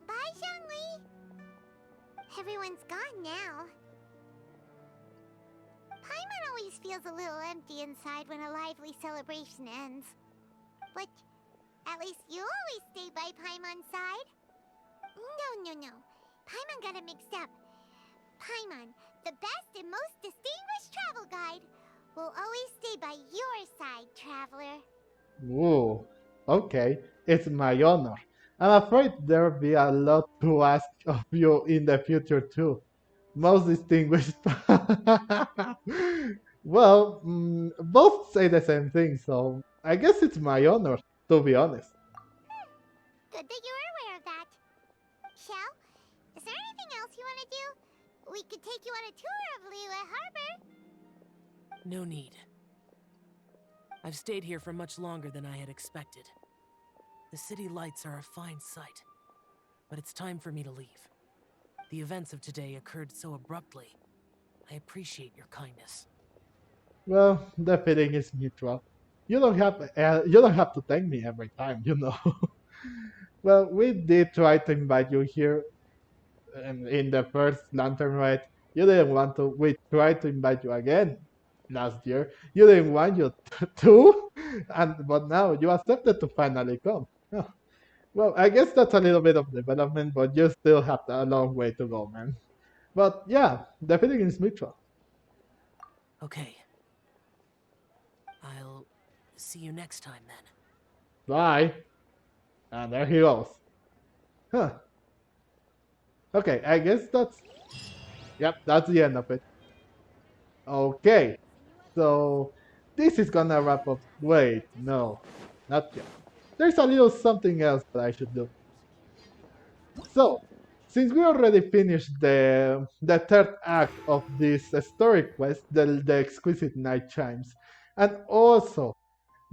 Bye, Zhongli! Everyone's gone now. Paimon always feels a little empty inside when a lively celebration ends. But at least you always stay by Paimon's side. No. Paimon got it mixed up. Paimon, the best and most distinguished travel guide, will always stay by your side, traveler. Whoa, okay, it's my honor. I'm afraid there'll be a lot to ask of you in the future too. Most distinguished. Well, both say the same thing, so I guess it's my honor, to be honest. Good that you were aware of that. Shell, is there anything else you want to do? We could take you on a tour of Liyue Harbor. No need. I've stayed here for much longer than I had expected. The city lights are a fine sight, but it's time for me to leave. The events of today occurred so abruptly. I appreciate your kindness. Well, the feeling is mutual. You don't have to thank me every time, you know. Well, we did try to invite you here in the first Lantern Rite. You didn't want to. We tried to invite you again last year. You didn't want you to, but now you accepted to finally come. Oh, well, I guess that's a little bit of development, but you still have a long way to go, man. But yeah, the feeling is mutual. Okay. I'll see you next time then. Bye. And there he goes. Huh. Okay, I guess that's the end of it. Okay, so this is gonna wrap up. Wait, no, not yet. There's a little something else that I should do. So, since we already finished the third act of this story quest, the Exquisite Night Chimes, and also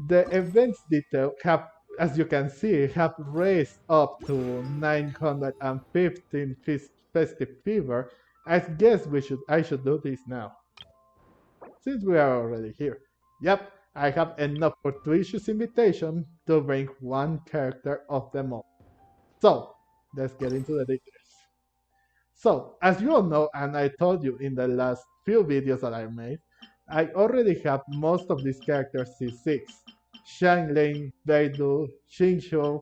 the events detail have, as you can see, have raised up to 915 festive fever. I guess I should do this now, since we are already here. Yep, I have enough for Twitch's invitation to bring one character of them all. So, let's get into the details. So, as you all know, and I told you in the last few videos that I made, I already have most of these characters C6. Xiangling, Beidou, Xingqiu,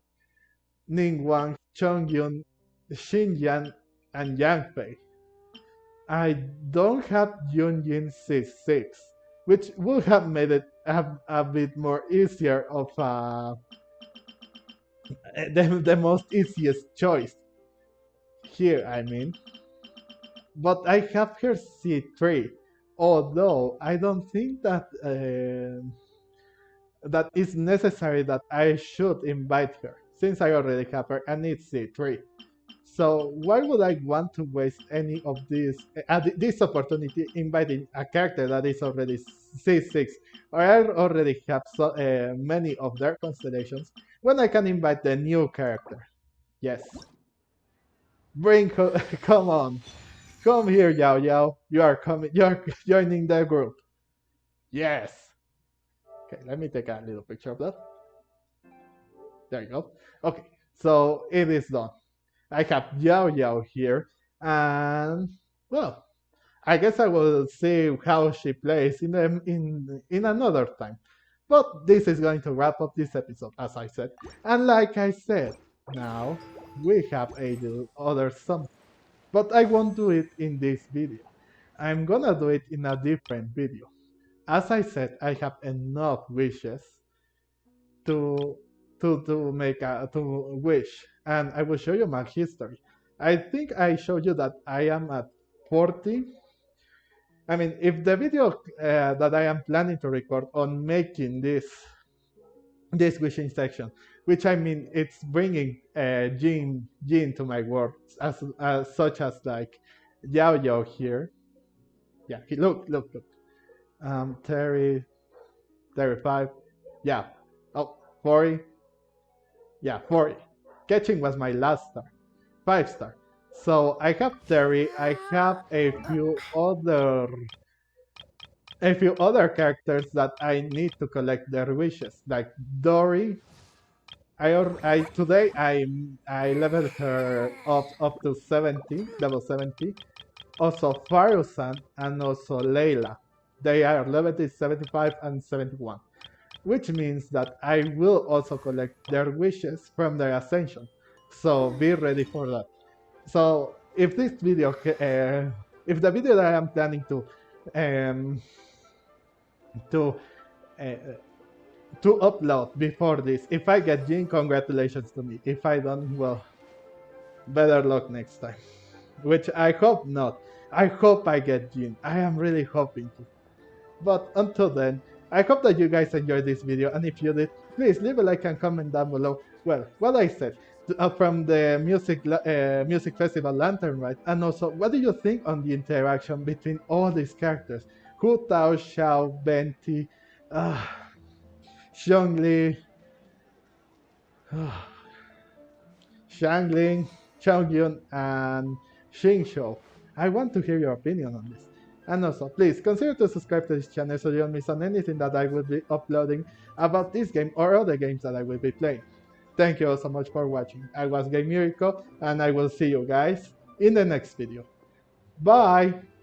Ningguang, Chongyun, Xinyan, and Yangfei. I don't have Yunjin C6, which would have made it a bit more easier of the most easiest choice here, I mean. But I have her C3, Although I don't think that that it's necessary that I should invite her, since I already have her and it's C3. So why would I want to waste any of this opportunity inviting a character that is already C6, or I already have many of their constellations, when I can invite the new character? Yes, bring come on, come here, Yao Yao. You are coming. You are joining the group. Yes. Okay, let me take a little picture of that. There you go. Okay, so it is done. I have Yao Yao here, and well, I guess I will see how she plays in another time. But this is going to wrap up this episode, as I said. And like I said, now we have a little other something. But I won't do it in this video. I'm gonna do it in a different video. As I said, I have enough wishes to to make a to wish, and I will show you my history. I think I showed you that I am at 40. I mean, if the video that I am planning to record on making this wishing section, which I mean it's bringing Jin to my words, as such as like Yao Yao here. Yeah, look. 30, 35, yeah. Oh, 40, yeah, 40. Catching was my last star, 5-star. So I have 30. I have a few other characters that I need to collect their wishes, like Dory. Today I leveled her up to 70, level 70. Also Farusan and also Layla. They are level 75 and 71, which means that I will also collect their wishes from their ascension. So be ready for that. So if if the video that I am planning um, to uh, to upload before this, if I get Jin, congratulations to me. If I don't, well, better luck next time. Which I hope not. I hope I get Jin. I am really hoping to. But until then, I hope that you guys enjoyed this video, and if you did, please leave a like and comment down below. Well, what I said from the music festival Lantern Rite, and also what do you think on the interaction between all these characters? Hu Tao, Xiao, Benti, uh, Xiongli, Shangling, Chongyun, and Xingqiu. I want to hear your opinion on this. And also, please consider to subscribe to this channel so you don't miss on anything that I will be uploading about this game or other games that I will be playing. Thank you all so much for watching. I was Game Miracle, and I will see you guys in the next video. Bye!